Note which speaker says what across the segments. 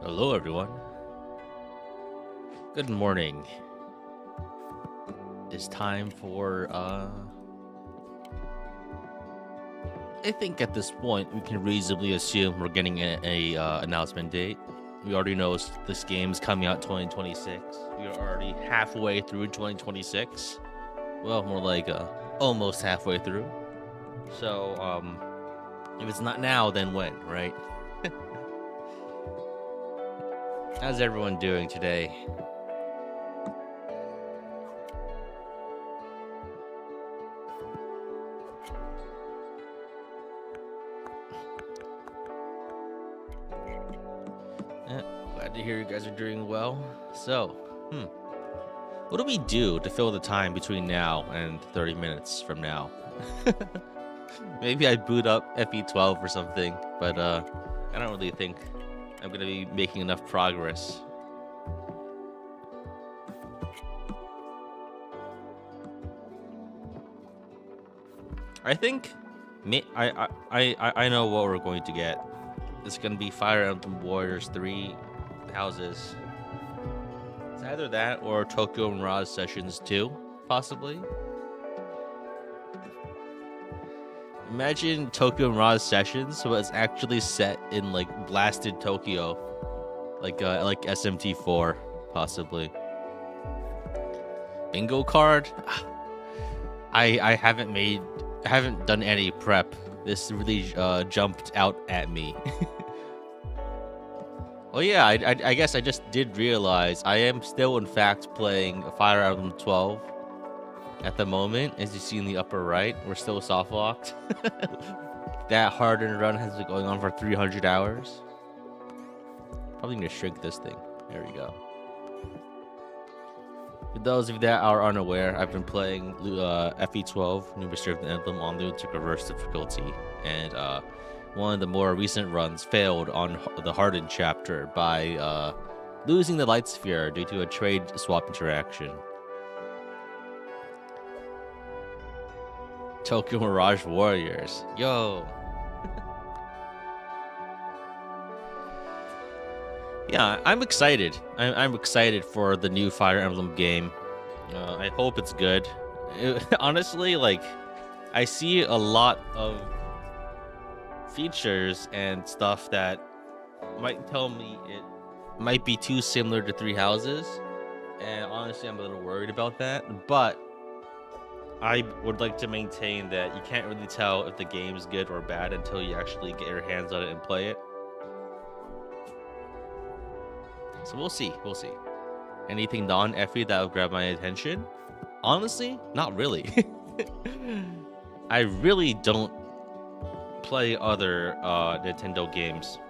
Speaker 1: Hello, everyone. Good morning. It's time for, I think at this point we can reasonably assume we're getting a announcement date. We already know this game's coming out 2026. We are already halfway through 2026. Well, more like almost halfway through. So, if it's not now, then when, right? How's everyone doing today? Glad to hear you guys are doing well. So, what do we do to fill the time between now and 30 minutes from now? Maybe I boot up FE12 or something, but I don't really think I'm gonna be making enough progress. I think I know what we're going to get. It's gonna be Fire Emblem Warriors 3 houses. It's either that or Tokyo Mirage Sessions 2, possibly. Imagine Tokyo Mirage Sessions, but it's actually set in like blasted Tokyo, like SMT4, possibly. Bingo card. I haven't done any prep. This really jumped out at me. Oh yeah, I guess I just did realize I am still in fact playing Fire Emblem 12 at the moment. As you see in the upper right, we're still soft locked. That hardened run has been going on for 300 hours. Probably need to shrink this thing. There we go. For those of you that are unaware, I've been playing FE12, New Mystery of the Emblem, on Lunatic Reverse difficulty, and one of the more recent runs failed on the hardened chapter by losing the light sphere due to a trade swap interaction. Tokyo Mirage Warriors. Yo. Yeah, I'm excited. I'm excited for the new Fire Emblem game. I hope it's good. Honestly, like, I see a lot of features and stuff that might tell me it might be too similar to Three Houses, and honestly, I'm a little worried about that. But I would like to maintain that you can't really tell if the game is good or bad until you actually get your hands on it and play it. So we'll see. Anything non-FE that will grab my attention? Honestly, not really. I really don't play other Nintendo games.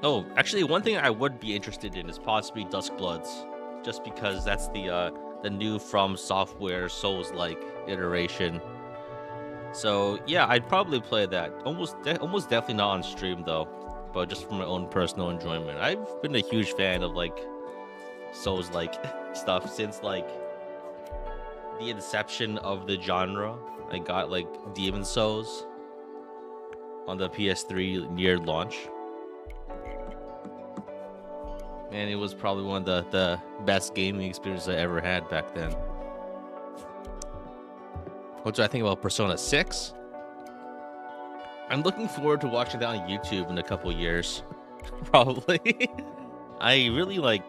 Speaker 1: Oh, actually, one thing I would be interested in is possibly Duskbloods, just because that's the new From Software Souls-like iteration. So yeah, I'd probably play that. Almost definitely not on stream though, but just for my own personal enjoyment. I've been a huge fan of like Souls-like stuff since like the inception of the genre. I got like Demon Souls on the PS3 near launch, and it was probably one of the best gaming experiences I ever had back then. What do I think about Persona 6? I'm looking forward to watching that on YouTube in a couple years. Probably. I really like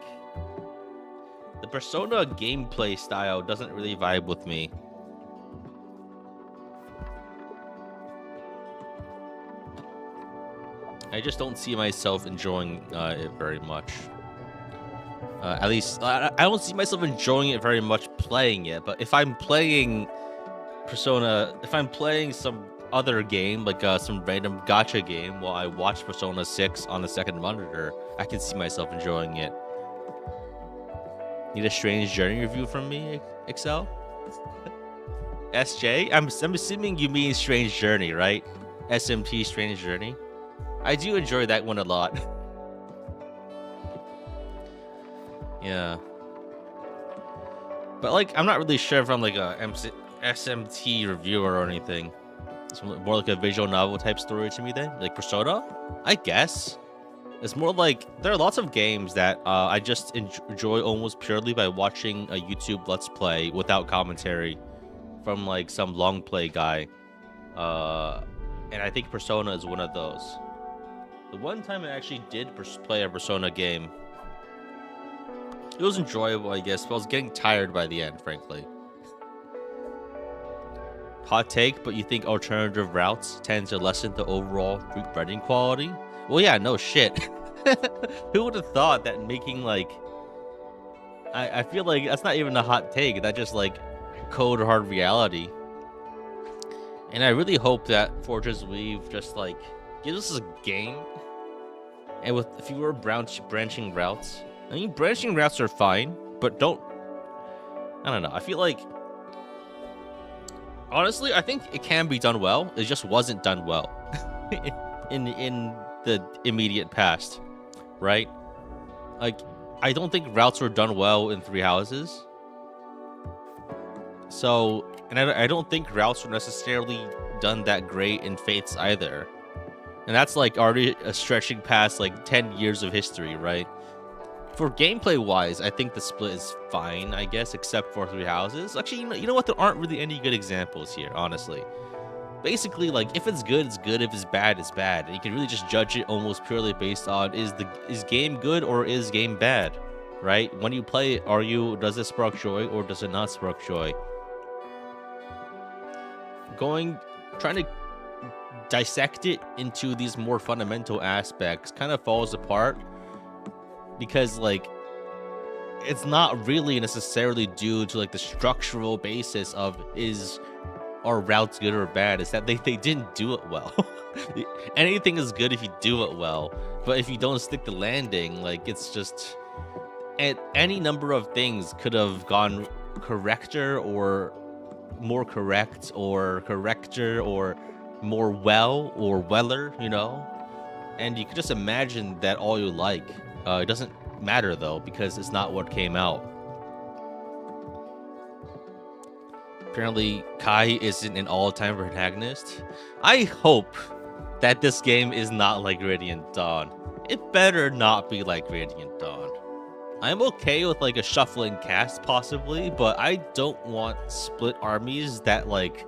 Speaker 1: the Persona gameplay style. Doesn't really vibe with me. I just don't see myself enjoying it very much. At least I don't see myself enjoying it very much playing it. But if I'm playing Persona, if I'm playing some other game, like some random gacha game, while I watch Persona 6 on the second monitor, I can see myself enjoying it. Need a Strange Journey review from me, Excel? SJ? I'm assuming you mean Strange Journey, right? SMT Strange Journey. I do enjoy that one a lot. Yeah. But like, I'm not really sure if I'm like a SMT reviewer or anything. It's more like a visual novel type story to me then, like Persona, I guess. It's more like there are lots of games that I just enjoy almost purely by watching a YouTube Let's Play without commentary from like some long play guy. And I think Persona is one of those. The one time I actually did play a Persona game, it was enjoyable, I guess, but I was getting tired by the end, frankly. Hot take, but you think alternative routes tend to lessen the overall running quality? Well, yeah, no shit. Who would have thought that making like... I feel like that's not even a hot take. That's just like cold hard reality. And I really hope that Fortress Weave just like gives us a game, and with fewer branching routes. I mean, branching routes are fine, but don't... I don't know. I feel like... Honestly, I think it can be done well. It just wasn't done well in the immediate past, right? Like, I don't think routes were done well in Three Houses. So, and I don't think routes were necessarily done that great in Fates either. And that's like already stretching past like 10 years of history, right? For gameplay-wise, I think the split is fine, I guess, except for Three Houses. Actually, you know what? There aren't really any good examples here, honestly. Basically, like, if it's good, it's good. If it's bad, it's bad. And you can really just judge it almost purely based on is game good or is game bad, right? When you play it, does it spark joy or does it not spark joy? Trying to dissect it into these more fundamental aspects kind of falls apart. Because, like, it's not really necessarily due to, like, the structural basis of are routes good or bad. It's that they didn't do it well. Anything is good if you do it well. But if you don't stick the landing, like, it's just... any number of things could have gone corrector or more correct or corrector or more well or weller, you know? And you could just imagine that all you like. It doesn't matter, though, because it's not what came out. Apparently, Kai isn't an all-time protagonist. I hope that this game is not like Radiant Dawn. It better not be like Radiant Dawn. I'm okay with, like, a shuffling cast, possibly, but I don't want split armies that, like,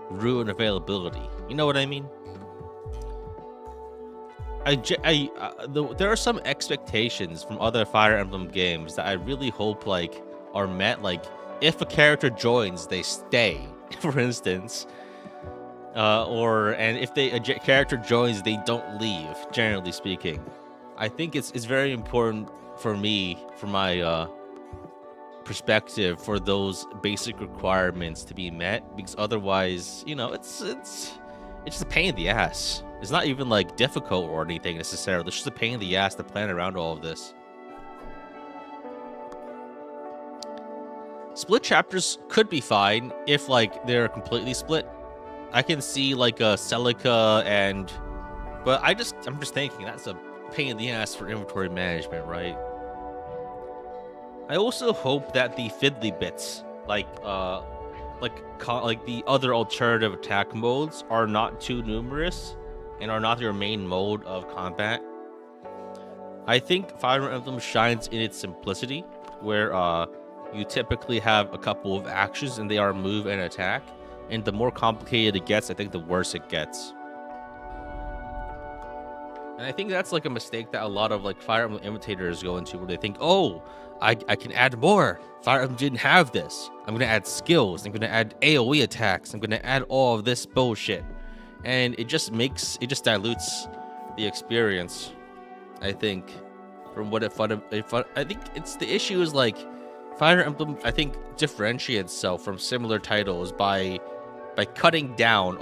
Speaker 1: ruin availability. You know what I mean? There are some expectations from other Fire Emblem games that I really hope like are met. Like, if a character joins, they stay, for instance, and if a character joins, they don't leave. Generally speaking, I think it's very important for me, from my perspective, for those basic requirements to be met, because otherwise, you know, it's just a pain in the ass. It's not even, like, difficult or anything necessarily. It's just a pain in the ass to plan around all of this. Split chapters could be fine if, like, they're completely split. I can see, like, a Celica and... But I'm just thinking that's a pain in the ass for inventory management, right? I also hope that the fiddly bits, like the other alternative attack modes, are not too numerous and are not your main mode of combat. I think Fire Emblem shines in its simplicity, where you typically have a couple of actions and they are move and attack, and the more complicated it gets, I think the worse it gets. And I think that's like a mistake that a lot of like Fire Emblem imitators go into, where they think, oh, I can add more. Fire Emblem didn't have this. I'm gonna add skills. I'm gonna add AoE attacks. I'm gonna add all of this bullshit. And it just dilutes the experience, I think, from what I think it's the issue is like Fire Emblem, I think, differentiates itself from similar titles by cutting down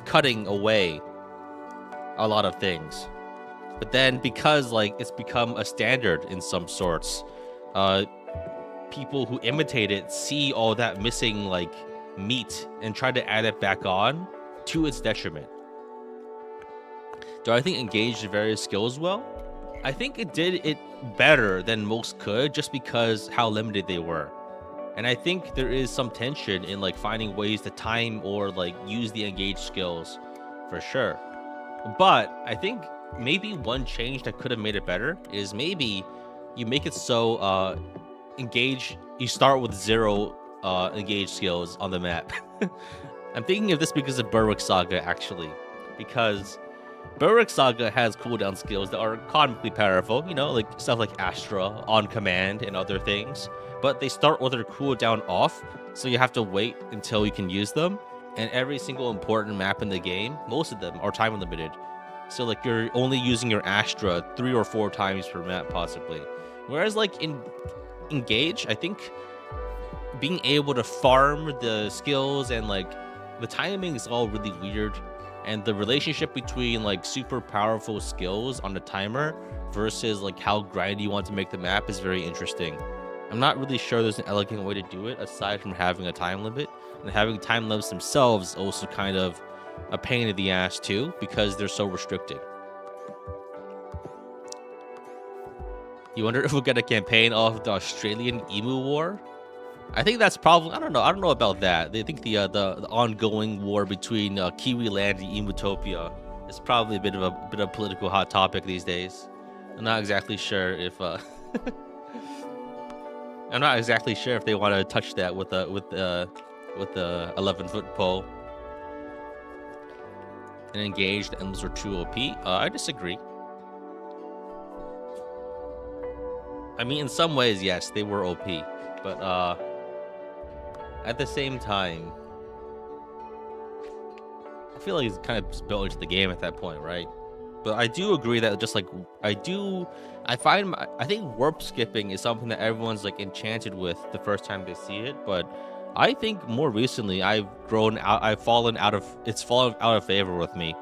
Speaker 1: cutting away a lot of things. But then, because like it's become a standard in some sorts, people who imitate it see all that missing like meat and try to add it back on to its detriment. Do I think engaged in various skills well? I think it did it better than most could, just because how limited they were. And I think there is some tension in like finding ways to time or like use the engaged skills, for sure. But I think maybe one change that could have made it better is maybe you make it so engage. You start with 0 engage skills on the map. I'm thinking of this because of Berwick Saga actually, because Berwick Saga has cooldown skills that are comically powerful, you know, like stuff like Astra, On Command, and other things. But they start with their cooldown off, so you have to wait until you can use them. And every single important map in the game, most of them are time limited. So like you're only using your Astra 3 or 4 times per map, possibly. Whereas like in Engage, I think being able to farm the skills and like the timing is all really weird, and the relationship between like super powerful skills on the timer versus like how grindy you want to make the map is very interesting. I'm not really sure there's an elegant way to do it aside from having a time limit, and having time limits themselves is also kind of a pain in the ass too because they're so restricted. You wonder if we'll get a campaign off the Australian Emu War? I think that's probably, I don't know about that. They think the ongoing war between Kiwi Land and Emutopia is probably a bit of a political hot topic these days. I'm not exactly sure if I'm not exactly sure if they want to touch that with the 11-foot pole. And engage the emblems are too OP. I disagree. I mean, in some ways, yes, they were OP, but at the same time, I feel like it's kind of just built into the game at that point, right? But I do agree that just like I think warp skipping is something that everyone's like enchanted with the first time they see it, but I think more recently it's fallen out of favor with me,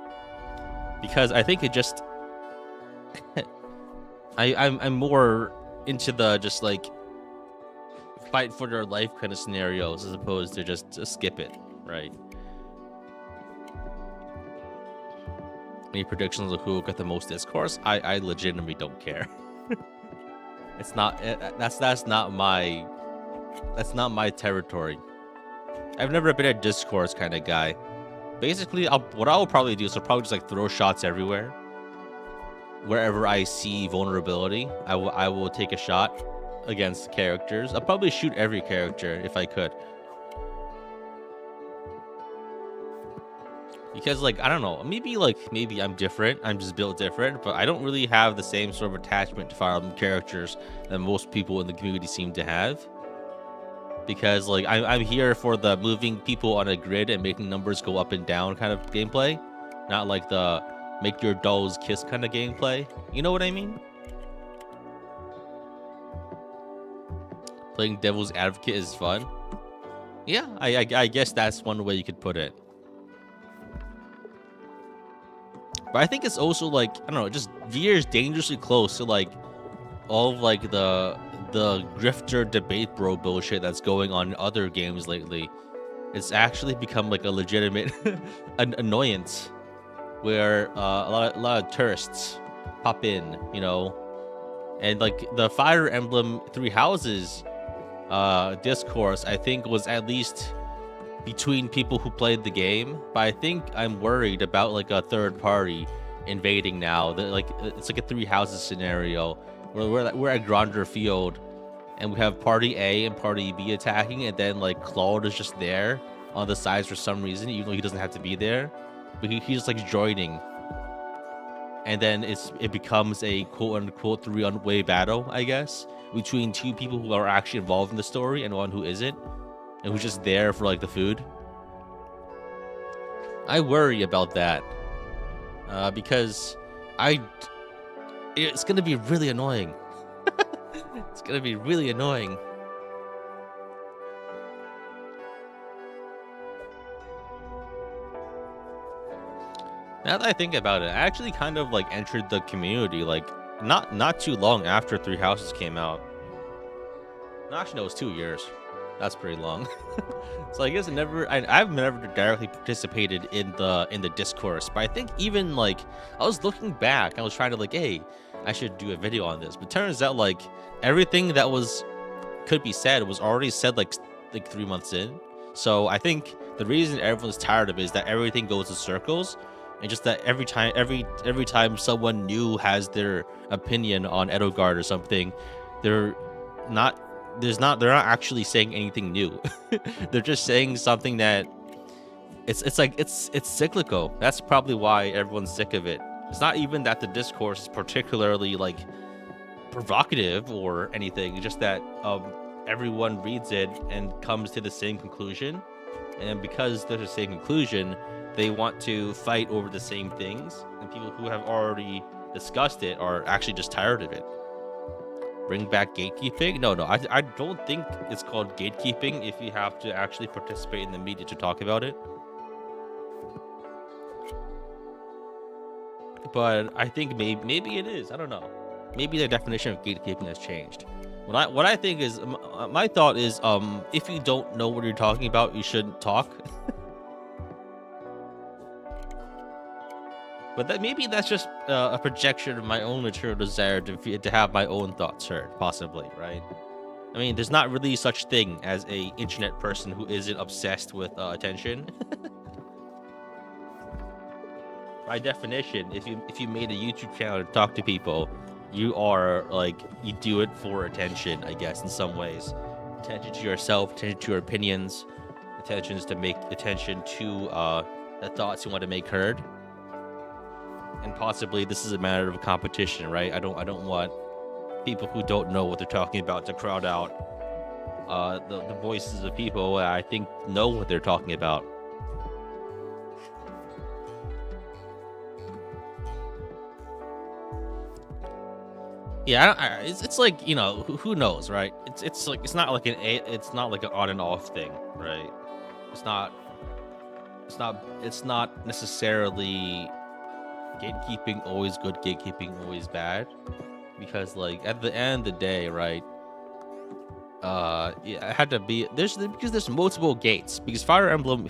Speaker 1: because I think it just I'm more into the just like fight for their life kind of scenarios as opposed to just skip it, right? Any predictions of who will get the most discourse? I legitimately don't care. It's not that's not my territory. I've never been a discourse kind of guy. Basically, what I will probably do is I'll probably just like throw shots everywhere. Wherever I see vulnerability, I will take a shot against characters. I'll probably shoot every character if I could. Because like, I don't know, maybe I'm different. I'm just built different, but I don't really have the same sort of attachment to Fire Emblem characters that most people in the community seem to have. Because like I'm here for the moving people on a grid and making numbers go up and down kind of gameplay, not like the make your dolls kiss kind of gameplay. You know what I mean? Playing devil's advocate is fun. Yeah, I guess that's one way you could put it. But I think it's also like, I don't know, it just veers dangerously close to like all of like the grifter debate bro bullshit that's going on in other games lately. It's actually become like a legitimate an annoyance where a lot of tourists pop in, you know, and like the Fire Emblem Three Houses discourse, I think, was at least between people who played the game, but I think I'm worried about like a third party invading now. That like it's like a Three Houses scenario where we're at Gronder Field and we have party A and party B attacking, and then like Claude is just there on the sides for some reason, even though he doesn't have to be there, but he's just like joining, and then it becomes a quote-unquote three-way battle, I guess, between two people who are actually involved in the story and one who isn't, and who's just there for like the food. I worry about that because it's gonna be really annoying. It's gonna be really annoying. Now that I think about it, I actually kind of like entered the community like not too long after Three Houses came out. No, actually, no, it was 2 years. That's pretty long. So I guess I've never directly participated in the discourse, but I think even like I was looking back, I was trying to like, hey, I should do a video on this, but turns out like everything that could be said was already said like 3 months in. So I think the reason everyone's tired of it is that everything goes in circles, and just that every time someone new has their opinion on Edelgard or something, they're not they're not actually saying anything new. They're just saying something that it's cyclical. That's probably why everyone's sick of it. It's not even that the discourse is particularly like provocative or anything. It's just that everyone reads it and comes to the same conclusion, and because there's the same conclusion, they want to fight over the same things, and people who have already discussed it are actually just tired of it. Bring back gatekeeping? No, I don't think it's called gatekeeping if you have to actually participate in the media to talk about it. But I think maybe it is. I don't know. Maybe the definition of gatekeeping has changed. What I think is, my thought is, if you don't know what you're talking about, you shouldn't talk. But maybe that's just a projection of my own material desire to have my own thoughts heard, possibly, right? I mean, there's not really such thing as a internet person who isn't obsessed with attention. By definition, if you made a YouTube channel to talk to people, you are like, you do it for attention, I guess, in some ways. Attention to yourself, attention to your opinions, attention to the thoughts you want to make heard. And possibly this is a matter of competition, right? I don't want people who don't know what they're talking about to crowd out the voices of people that I think know what they're talking about. Yeah, it's like, you know, who knows, right? It's like it's not like an on and off thing, right? It's not necessarily gatekeeping always good, gatekeeping always bad, because like at the end of the day, right? Yeah, it had to be because there's multiple gates, because Fire Emblem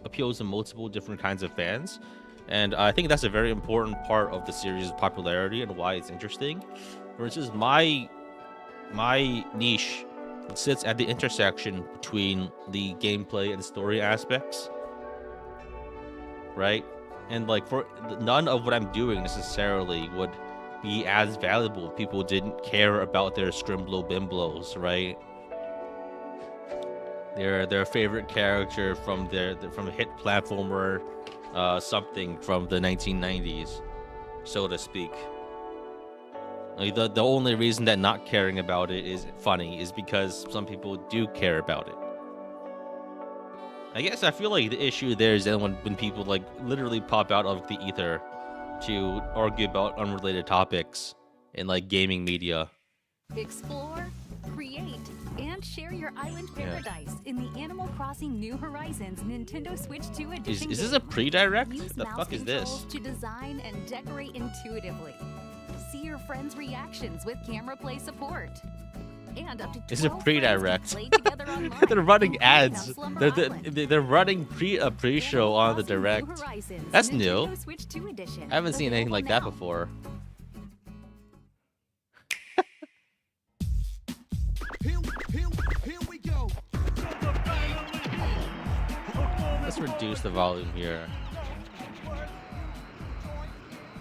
Speaker 1: appeals to multiple different kinds of fans, and I think that's a very important part of the series' popularity and why it's interesting. For instance, my niche sits at the intersection between the gameplay and story aspects, right? And like, for none of what I'm doing necessarily would be as valuable if people didn't care about their Scrimblow Bimblows, right? Their favorite character from a hit platformer, something from the 1990s, so to speak. Like, the only reason that not caring about it is funny is because some people do care about it. I guess I feel like the issue there is that when people like literally pop out of the ether to argue about unrelated topics in like gaming media.
Speaker 2: Explore, create, and share your island paradise in the Animal Crossing New Horizons Nintendo Switch 2 edition.
Speaker 1: Is this a pre-direct?
Speaker 2: Use
Speaker 1: The fuck is this?
Speaker 2: To design and decorate intuitively. See your friends' reactions with camera play support. And up to
Speaker 1: It's a pre-direct.
Speaker 2: They're
Speaker 1: They're running ads. They're running a pre-show on the direct. That's new. I haven't seen anything like that before.
Speaker 3: Here we go.
Speaker 1: Let's reduce the volume here.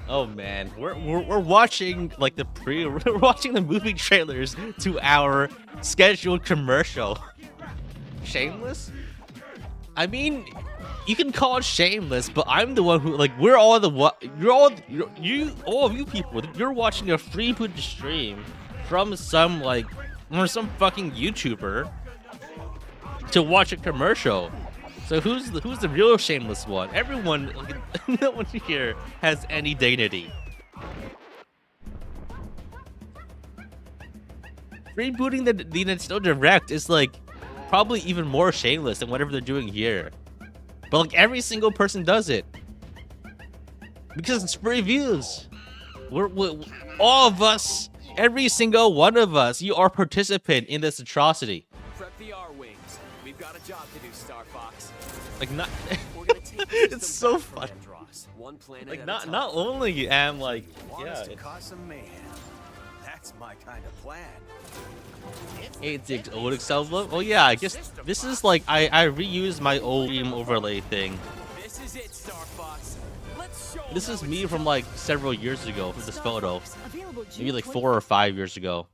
Speaker 1: Oh man, we're watching like we're watching the movie trailers to our scheduled commercial. Shameless? I mean, you can call it shameless, but I'm the one who, like, we're all the what all of you people, you're watching a free footage stream from some fucking YouTuber to watch a commercial. So who's the real shameless one? Everyone, no one here has any dignity. Rebooting the Nintendo Direct is like probably even more shameless than whatever they're doing here. But like every single person does it because it's free views. We're all of us, every single one of us. You are participant in this atrocity.
Speaker 3: Prep the R-Wings. We've got a job to do, Star Fox.
Speaker 1: Like not,
Speaker 3: We're gonna take
Speaker 1: it's so fun.
Speaker 3: One planet
Speaker 1: Like
Speaker 3: at a
Speaker 1: not
Speaker 3: time.
Speaker 1: only am like
Speaker 3: Want
Speaker 1: yeah.
Speaker 3: us to cause some mayhem. That's my kind of plan.
Speaker 1: 86 old Excelblem. Oh yeah, I guess this is like I reused my old stream overlay thing.
Speaker 3: This is it, Star Fox. Let's show
Speaker 1: This is me from like several years ago from this photo.
Speaker 2: Available
Speaker 1: Maybe like
Speaker 2: June
Speaker 1: 4 or 5 years ago.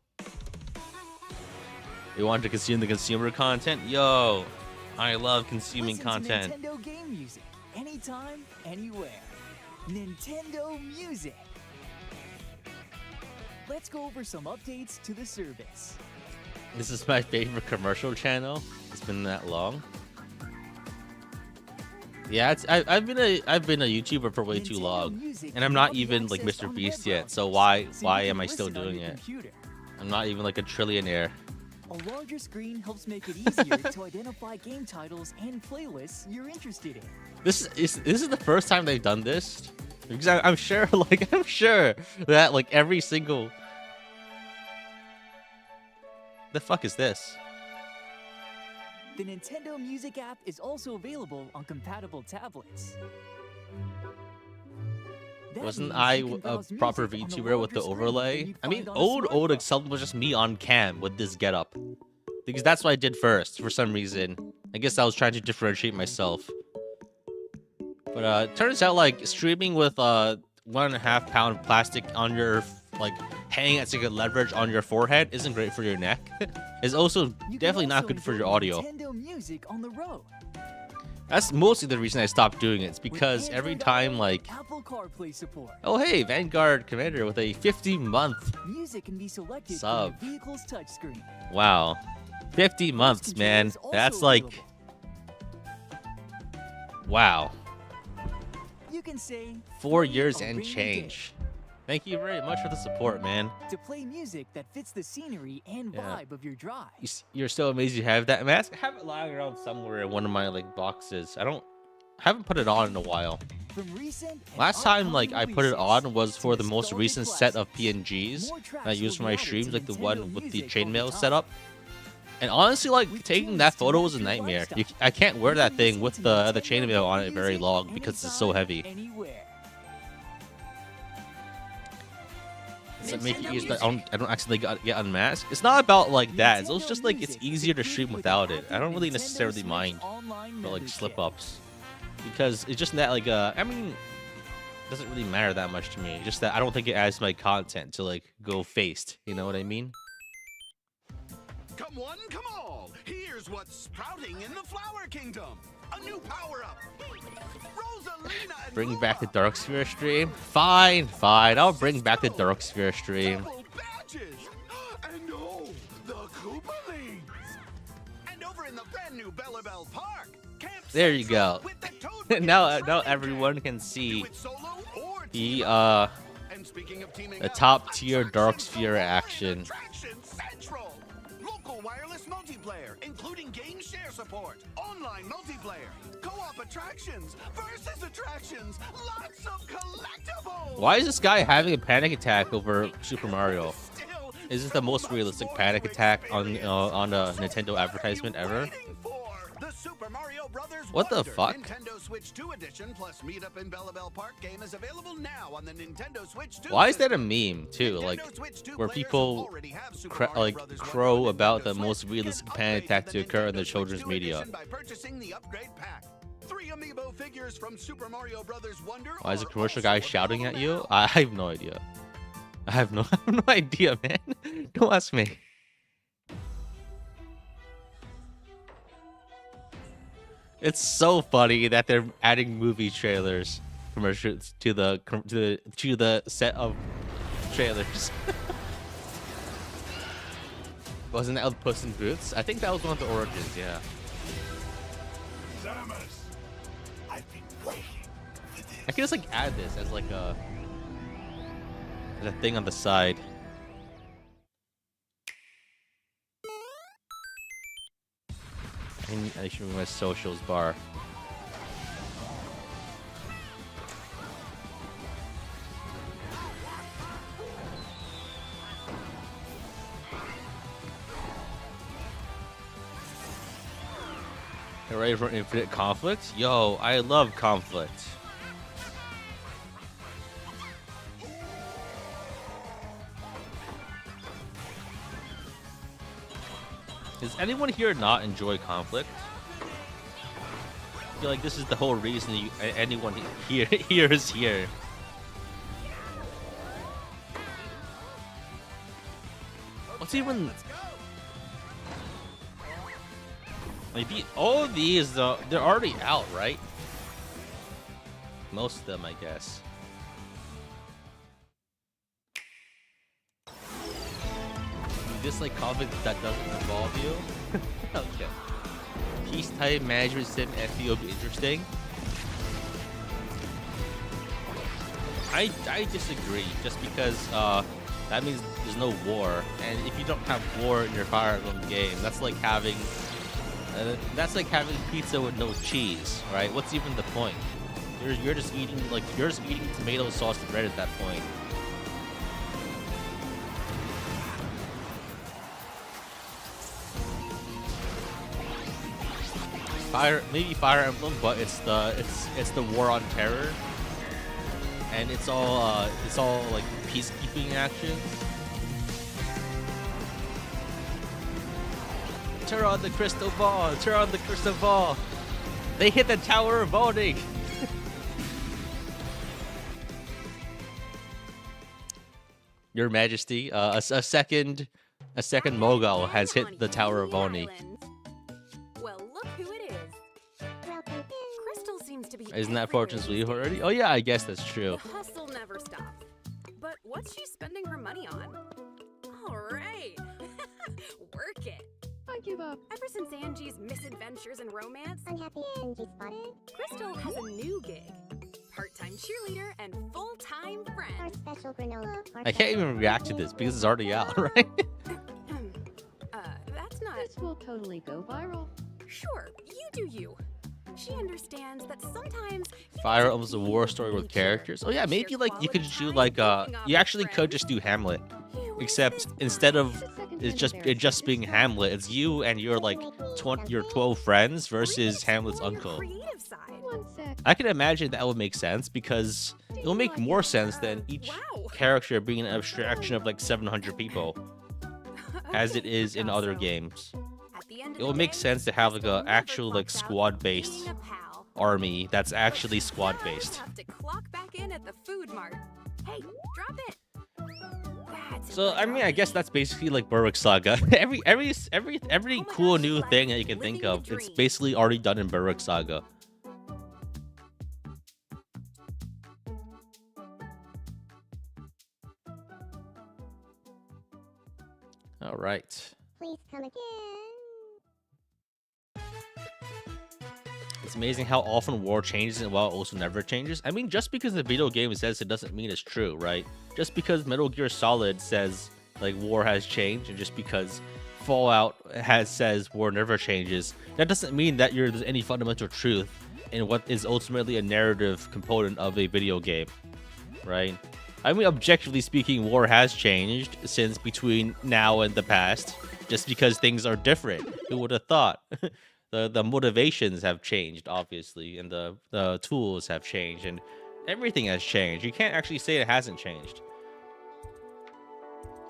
Speaker 1: You want to consume the consumer content? Yo, I love consuming
Speaker 4: Listen
Speaker 1: content.
Speaker 4: to Nintendo game music anytime, anywhere. Nintendo Music. Let's go over some updates to the service.
Speaker 1: This is my favorite commercial channel. It's been that long. Yeah, I've been a YouTuber for way too
Speaker 4: Nintendo
Speaker 1: long,
Speaker 4: Music
Speaker 1: and I'm
Speaker 4: can
Speaker 1: not
Speaker 4: help you
Speaker 1: even like
Speaker 4: access
Speaker 1: Mr.
Speaker 4: on
Speaker 1: Beast
Speaker 4: web
Speaker 1: yet.
Speaker 4: browsers,
Speaker 1: So why
Speaker 4: you
Speaker 1: am
Speaker 4: can
Speaker 1: I still
Speaker 4: listen on
Speaker 1: doing
Speaker 4: your
Speaker 1: it?
Speaker 4: computer.
Speaker 1: I'm not even like a trillionaire.
Speaker 4: A larger screen helps make it easier to identify game titles and playlists you're interested in.
Speaker 1: This is the first time they've done this, because I'm sure I'm sure that like every single. The fuck is this?
Speaker 4: The Nintendo Music app is also available on compatible tablets. That
Speaker 1: Wasn't
Speaker 4: means
Speaker 1: I
Speaker 4: you can
Speaker 1: a
Speaker 4: browse
Speaker 1: proper
Speaker 4: music on a
Speaker 1: VTuber with the
Speaker 4: larger screen
Speaker 1: overlay?
Speaker 4: than you'd
Speaker 1: I mean,
Speaker 4: find on a
Speaker 1: old
Speaker 4: smartphone.
Speaker 1: Excelblem was just me on cam with this getup, because that's what I did first for some reason. I guess I was trying to differentiate myself. But turns out like streaming with 1.5 pound plastic on your like hanging as like a leverage on your forehead isn't great for your neck. It's also
Speaker 4: You can
Speaker 1: definitely not
Speaker 4: also
Speaker 1: good for
Speaker 4: enjoy
Speaker 1: your audio.
Speaker 4: Nintendo Music on the road.
Speaker 1: That's mostly the reason I stopped doing it. It's
Speaker 4: With
Speaker 1: because every
Speaker 4: Android
Speaker 1: time
Speaker 4: Auto,
Speaker 1: like,
Speaker 4: Apple CarPlay support.
Speaker 1: oh hey, Vanguard Commander with a 50-month.
Speaker 4: Music can be selected
Speaker 1: Sub.
Speaker 4: from your vehicle's touchscreen.
Speaker 1: Wow, 50 months,
Speaker 4: Voice
Speaker 1: man.
Speaker 4: control is
Speaker 1: That's
Speaker 4: also
Speaker 1: like,
Speaker 4: available.
Speaker 1: wow,
Speaker 4: You can say
Speaker 1: 4
Speaker 4: play
Speaker 1: years
Speaker 4: a
Speaker 1: and
Speaker 4: rainy day
Speaker 1: change. Thank you very much for the support, man.
Speaker 4: to play music that fits the scenery and
Speaker 1: Yeah.
Speaker 4: vibe of your drive.
Speaker 1: You're so amazed you have that mask. I have it lying around somewhere in one of my like boxes. I haven't put it on in a while.
Speaker 4: From recent and
Speaker 1: Last time like I
Speaker 4: upcoming
Speaker 1: put it
Speaker 4: releases
Speaker 1: on was
Speaker 4: to
Speaker 1: for the most
Speaker 4: nostalgic
Speaker 1: recent set of
Speaker 4: classics,
Speaker 1: PNGs
Speaker 4: more
Speaker 1: that
Speaker 4: tracks
Speaker 1: I use for
Speaker 4: will
Speaker 1: my
Speaker 4: be added
Speaker 1: streams,
Speaker 4: to
Speaker 1: like the
Speaker 4: Nintendo
Speaker 1: one with the
Speaker 4: Music over
Speaker 1: chainmail
Speaker 4: time.
Speaker 1: setup. And honestly, like
Speaker 4: With
Speaker 1: taking
Speaker 4: tunes
Speaker 1: that
Speaker 4: to
Speaker 1: photo
Speaker 4: match
Speaker 1: was a
Speaker 4: your
Speaker 1: nightmare.
Speaker 4: lifestyle.
Speaker 1: I can't wear
Speaker 4: You
Speaker 1: that
Speaker 4: can
Speaker 1: thing
Speaker 4: listen
Speaker 1: with
Speaker 4: to
Speaker 1: the
Speaker 4: Nintendo
Speaker 1: chainmail on it very
Speaker 4: Music
Speaker 1: long because it's so
Speaker 4: anytime,
Speaker 1: heavy.
Speaker 4: anywhere.
Speaker 1: Does it make it easier that I don't accidentally get unmasked? It's not about like that. It's also
Speaker 4: Nintendo
Speaker 1: just like it's
Speaker 4: Music is
Speaker 1: easier to
Speaker 4: equipped
Speaker 1: stream
Speaker 4: with
Speaker 1: without
Speaker 4: an
Speaker 1: it. I don't really
Speaker 4: active Nintendo
Speaker 1: necessarily
Speaker 4: Switch
Speaker 1: mind
Speaker 4: online
Speaker 1: for like
Speaker 4: membership.
Speaker 1: slip ups, because it's just that like I mean, it doesn't really matter that much to me. Just that I don't think it adds to my content to like go faced. You know what I mean?
Speaker 5: Come one, come all. Here's what's sprouting in the Flower Kingdom. A new power-up. Rosalina and
Speaker 1: Bring back the
Speaker 5: Lua.
Speaker 1: Dark Sphere stream. Fine. I'll bring back the Dark Sphere stream.
Speaker 5: Double badges. And oh, the Koopalings. And over in the brand new Bellabelle Park. Camp
Speaker 1: There you
Speaker 5: Central
Speaker 1: go.
Speaker 5: with the Toad
Speaker 1: now
Speaker 5: Brigade
Speaker 1: now
Speaker 5: Training
Speaker 1: everyone
Speaker 5: Camp.
Speaker 1: can see
Speaker 5: Do it solo or
Speaker 1: the
Speaker 5: team.
Speaker 1: uh
Speaker 5: And speaking of teaming
Speaker 1: the
Speaker 5: up,
Speaker 1: top tier Dark
Speaker 5: Attraction
Speaker 1: Sphere
Speaker 5: Galore in
Speaker 1: action.
Speaker 5: Attraction Central. Local wireless multiplayer, including game share support, online multiplayer, co-op attractions, versus attractions, lots of collectibles.
Speaker 1: Why is this guy having a panic attack over Super Mario?
Speaker 5: Still,
Speaker 1: Is this the most realistic panic attack on a Nintendo advertisement ever?
Speaker 5: The Super Mario Brothers
Speaker 1: What the
Speaker 5: Wonder
Speaker 1: fuck?
Speaker 5: Nintendo Switch 2 edition plus Meetup in Bellabelle Park game is available now on the Nintendo Switch 2.
Speaker 1: Why is that a
Speaker 5: system.
Speaker 1: meme too?
Speaker 5: Nintendo
Speaker 1: Like
Speaker 5: Switch 2
Speaker 1: where
Speaker 5: players who
Speaker 1: people
Speaker 5: already have Super Mario
Speaker 1: like
Speaker 5: Brothers
Speaker 1: crow
Speaker 5: Wonder on
Speaker 1: about
Speaker 5: Nintendo
Speaker 1: the most
Speaker 5: Switch
Speaker 1: realistic
Speaker 5: can
Speaker 1: panic
Speaker 5: upgrade
Speaker 1: attack
Speaker 5: the
Speaker 1: to occur in the
Speaker 5: Nintendo Switch
Speaker 1: children's
Speaker 5: 2
Speaker 1: media.
Speaker 5: edition by purchasing the upgrade pack. 3 amiibo figures from Super Mario Brothers Wonder.
Speaker 1: Why is a
Speaker 5: are
Speaker 1: commercial
Speaker 5: also
Speaker 1: guy shouting at
Speaker 5: available
Speaker 1: you?
Speaker 5: now.
Speaker 1: I have no idea. I have no idea, man. Don't ask me. It's so funny that they're adding movie trailers commercials to the set of trailers. Wasn't that with Puss in Boots? I think that was one of the origins, yeah. I could just like add this as like a thing on the side. I should move my socials bar. You ready for infinite conflict? Yo, I love conflict. Does anyone here not enjoy conflict? feel like this is the whole reason anyone here here is here. What's even like all of these? They're already out, right? Most of them, I guess. You dislike conflict that doesn't involve you? Okay. Peace type management sim FB will be interesting. I disagree, just because that means there's no war, and if you don't have war in your Fire Emblem game, that's like having pizza with no cheese, right? What's even the point? You're just eating tomato sauce and bread at that point. Maybe Fire Emblem, but it's the war on terror, and it's all like peacekeeping action. Turn on the crystal ball! Turn on the crystal ball! They hit the Tower of Voting! Your Majesty, a second Mogul has hit the Tower of Oni.
Speaker 2: Well, look who it is. Crystal seems to be.
Speaker 1: Isn't that Fortune's leave already? Oh yeah, I guess that's true.
Speaker 2: The hustle never stops. But what's she spending her money on? All right, work it.
Speaker 6: I give up.
Speaker 2: Ever since Angie's misadventures and romance,
Speaker 6: Unhappy Angie spotted.
Speaker 2: Crystal has a new gig. Part-time cheerleader and full-time
Speaker 6: Our
Speaker 2: friend.
Speaker 6: special granola.
Speaker 1: I can't even react to this because it's already out, right?
Speaker 2: That's not...
Speaker 6: This will totally go viral.
Speaker 2: Sure, you do you. She understands that sometimes...
Speaker 1: Fire Emblem's a war story with characters. Oh yeah, maybe like you could do like you actually could just do Hamlet, except instead of it just being Hamlet, it's you and your like your 12 friends versus Hamlet's uncle.
Speaker 6: One sec.
Speaker 1: I can imagine that would make sense because it will make more sense than each character being an abstraction of like 700 people, as it is in other games. It will make sense to have like a actual like squad-based army that's actually squad-based. So I mean, I guess that's basically like Berwick Saga. every cool new thing that you can think of, it's basically already done in Berwick Saga. All right.
Speaker 6: Please come again.
Speaker 1: It's amazing how often war changes and while it also never changes. I mean, just because the video game says it doesn't mean it's true, right? Just because Metal Gear Solid says like war has changed, and just because Fallout says war never changes, that doesn't mean that there's any fundamental truth in what is ultimately a narrative component of a video game, right? I mean, objectively speaking, war has changed since between now and the past, just because things are different. Who would have thought? The motivations have changed, obviously, and the tools have changed, and everything has changed. You can't actually say it hasn't changed.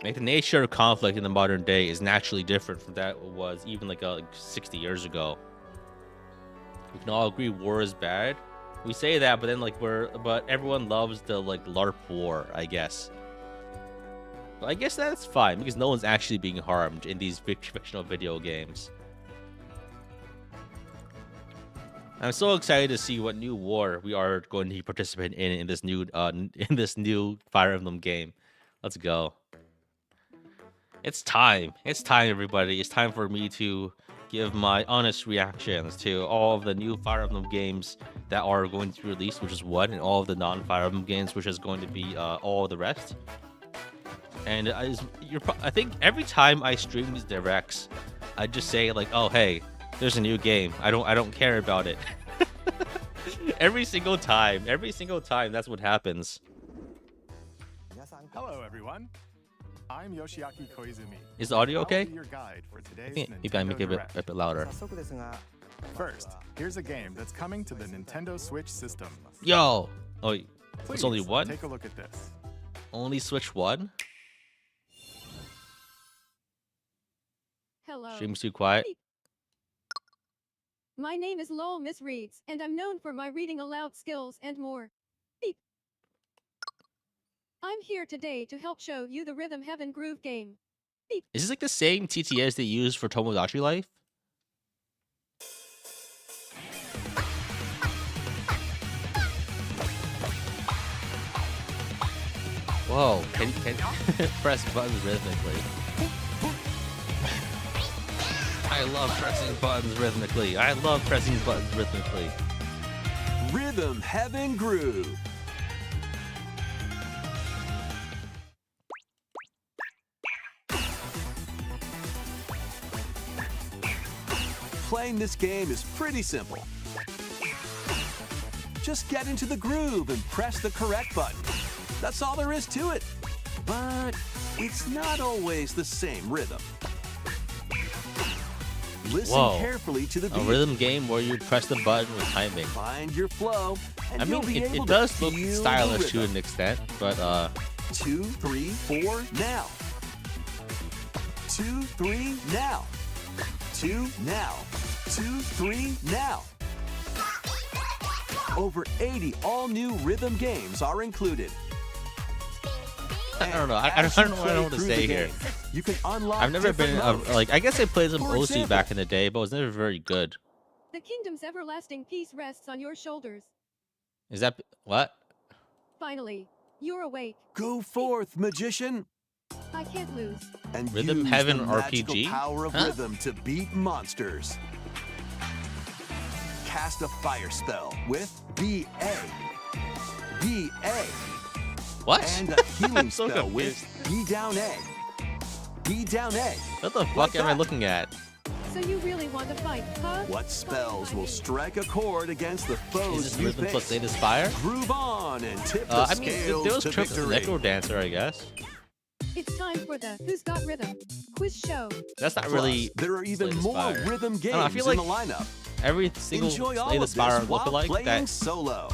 Speaker 1: Like, the nature of conflict in the modern day is naturally different from that it was even like 60 years ago. We can all agree war is bad. We say that, but then like but everyone loves the like LARP war, I guess. But I guess that's fine because no one's actually being harmed in these fictional video games. I'm so excited to see what new war we are going to participate in this new Fire Emblem game. Let's go. It's time. It's time, everybody. It's time for me to give my honest reactions to all of the new Fire Emblem games that are going to be released, which is one, and all of the non-Fire Emblem games, which is going to be all the rest. And I think every time I stream these directs, I just say like, "Oh, hey, there's a new game. I don't care about it." every single time, that's what happens.
Speaker 7: Hello, everyone. I'm Yoshiaki Koizumi.
Speaker 1: Is the audio
Speaker 7: I'll
Speaker 1: okay?
Speaker 7: be your guide for today's
Speaker 1: Maybe I make it
Speaker 7: Nintendo
Speaker 1: a bit louder.
Speaker 7: First, here's a game that's coming to the Nintendo Switch system.
Speaker 1: Yo! Oh,
Speaker 7: Please,
Speaker 1: it's only one?
Speaker 7: Take a look at this.
Speaker 1: Only Switch 1?
Speaker 6: Hello.
Speaker 1: Stream's too quiet.
Speaker 8: My name is Lowell Miss Reads, and I'm known for my reading aloud skills and more. Beep. I'm here today to help show you the Rhythm Heaven Groove game. Beep.
Speaker 1: Is this like the same TTS they use for Tomodachi Life? Whoa, can press buttons rhythmically. I love pressing buttons rhythmically. I love pressing buttons rhythmically.
Speaker 9: Rhythm Heaven Groove. Playing this game is pretty simple. Just get into the groove and press the correct button. That's all there is to it. But it's not always the same rhythm. Listen carefully to the beat.
Speaker 1: A rhythm game where you press the button with timing.
Speaker 9: Find your flow, and
Speaker 1: I
Speaker 9: you'll
Speaker 1: mean,
Speaker 9: be able
Speaker 1: it does
Speaker 9: to
Speaker 1: look
Speaker 9: feel
Speaker 1: stylish
Speaker 9: the
Speaker 1: to
Speaker 9: rhythm.
Speaker 1: an extent, but
Speaker 9: 2, 3, 4, now. 2, 3, now. 2, now. 2, 3, now. Over 80 all-new rhythm games are included.
Speaker 1: I don't know. I don't know what to say here.
Speaker 9: You can unlock
Speaker 1: I've never been
Speaker 9: different modes.
Speaker 1: like, I guess I played some
Speaker 9: For
Speaker 1: OC
Speaker 9: example,
Speaker 1: back in the day, but it was never very good.
Speaker 8: The kingdom's everlasting peace rests on your shoulders.
Speaker 1: Is that what?
Speaker 8: Finally, you're awake.
Speaker 9: Go forth, magician,
Speaker 8: I can't lose.
Speaker 9: and
Speaker 1: Rhythm
Speaker 9: use
Speaker 1: Heaven
Speaker 9: the magical
Speaker 1: RPG?
Speaker 9: power of
Speaker 1: Huh?
Speaker 9: rhythm to beat monsters. Cast a fire spell with BA. BA.
Speaker 1: What?
Speaker 9: And a healing
Speaker 1: so
Speaker 9: spell with B down A. B down A.
Speaker 1: What the
Speaker 9: Like
Speaker 1: fuck am I
Speaker 9: that.
Speaker 1: looking at?
Speaker 8: So you really want to fight, huh?
Speaker 9: What spells will strike a chord against the
Speaker 1: Is
Speaker 9: foes
Speaker 1: this
Speaker 9: you
Speaker 1: rhythm plus
Speaker 9: face?
Speaker 1: Slay Spire?
Speaker 9: Groove on and tip the
Speaker 1: I mean,
Speaker 9: scales
Speaker 1: there was
Speaker 9: to victory.
Speaker 1: Necro Dancer, I guess.
Speaker 8: It's time for the Who's Got Rhythm quiz show.
Speaker 1: That's not
Speaker 9: Plus,
Speaker 1: really
Speaker 9: there are even
Speaker 1: Slay the
Speaker 9: more
Speaker 1: Spire.
Speaker 9: rhythm
Speaker 1: I
Speaker 9: games
Speaker 1: don't know, I feel
Speaker 9: in the
Speaker 1: like
Speaker 9: lineup.
Speaker 1: every single
Speaker 9: Enjoy all
Speaker 1: Slay the
Speaker 9: of
Speaker 1: Spire
Speaker 9: this while
Speaker 1: lookalike
Speaker 9: playing
Speaker 1: that
Speaker 9: solo.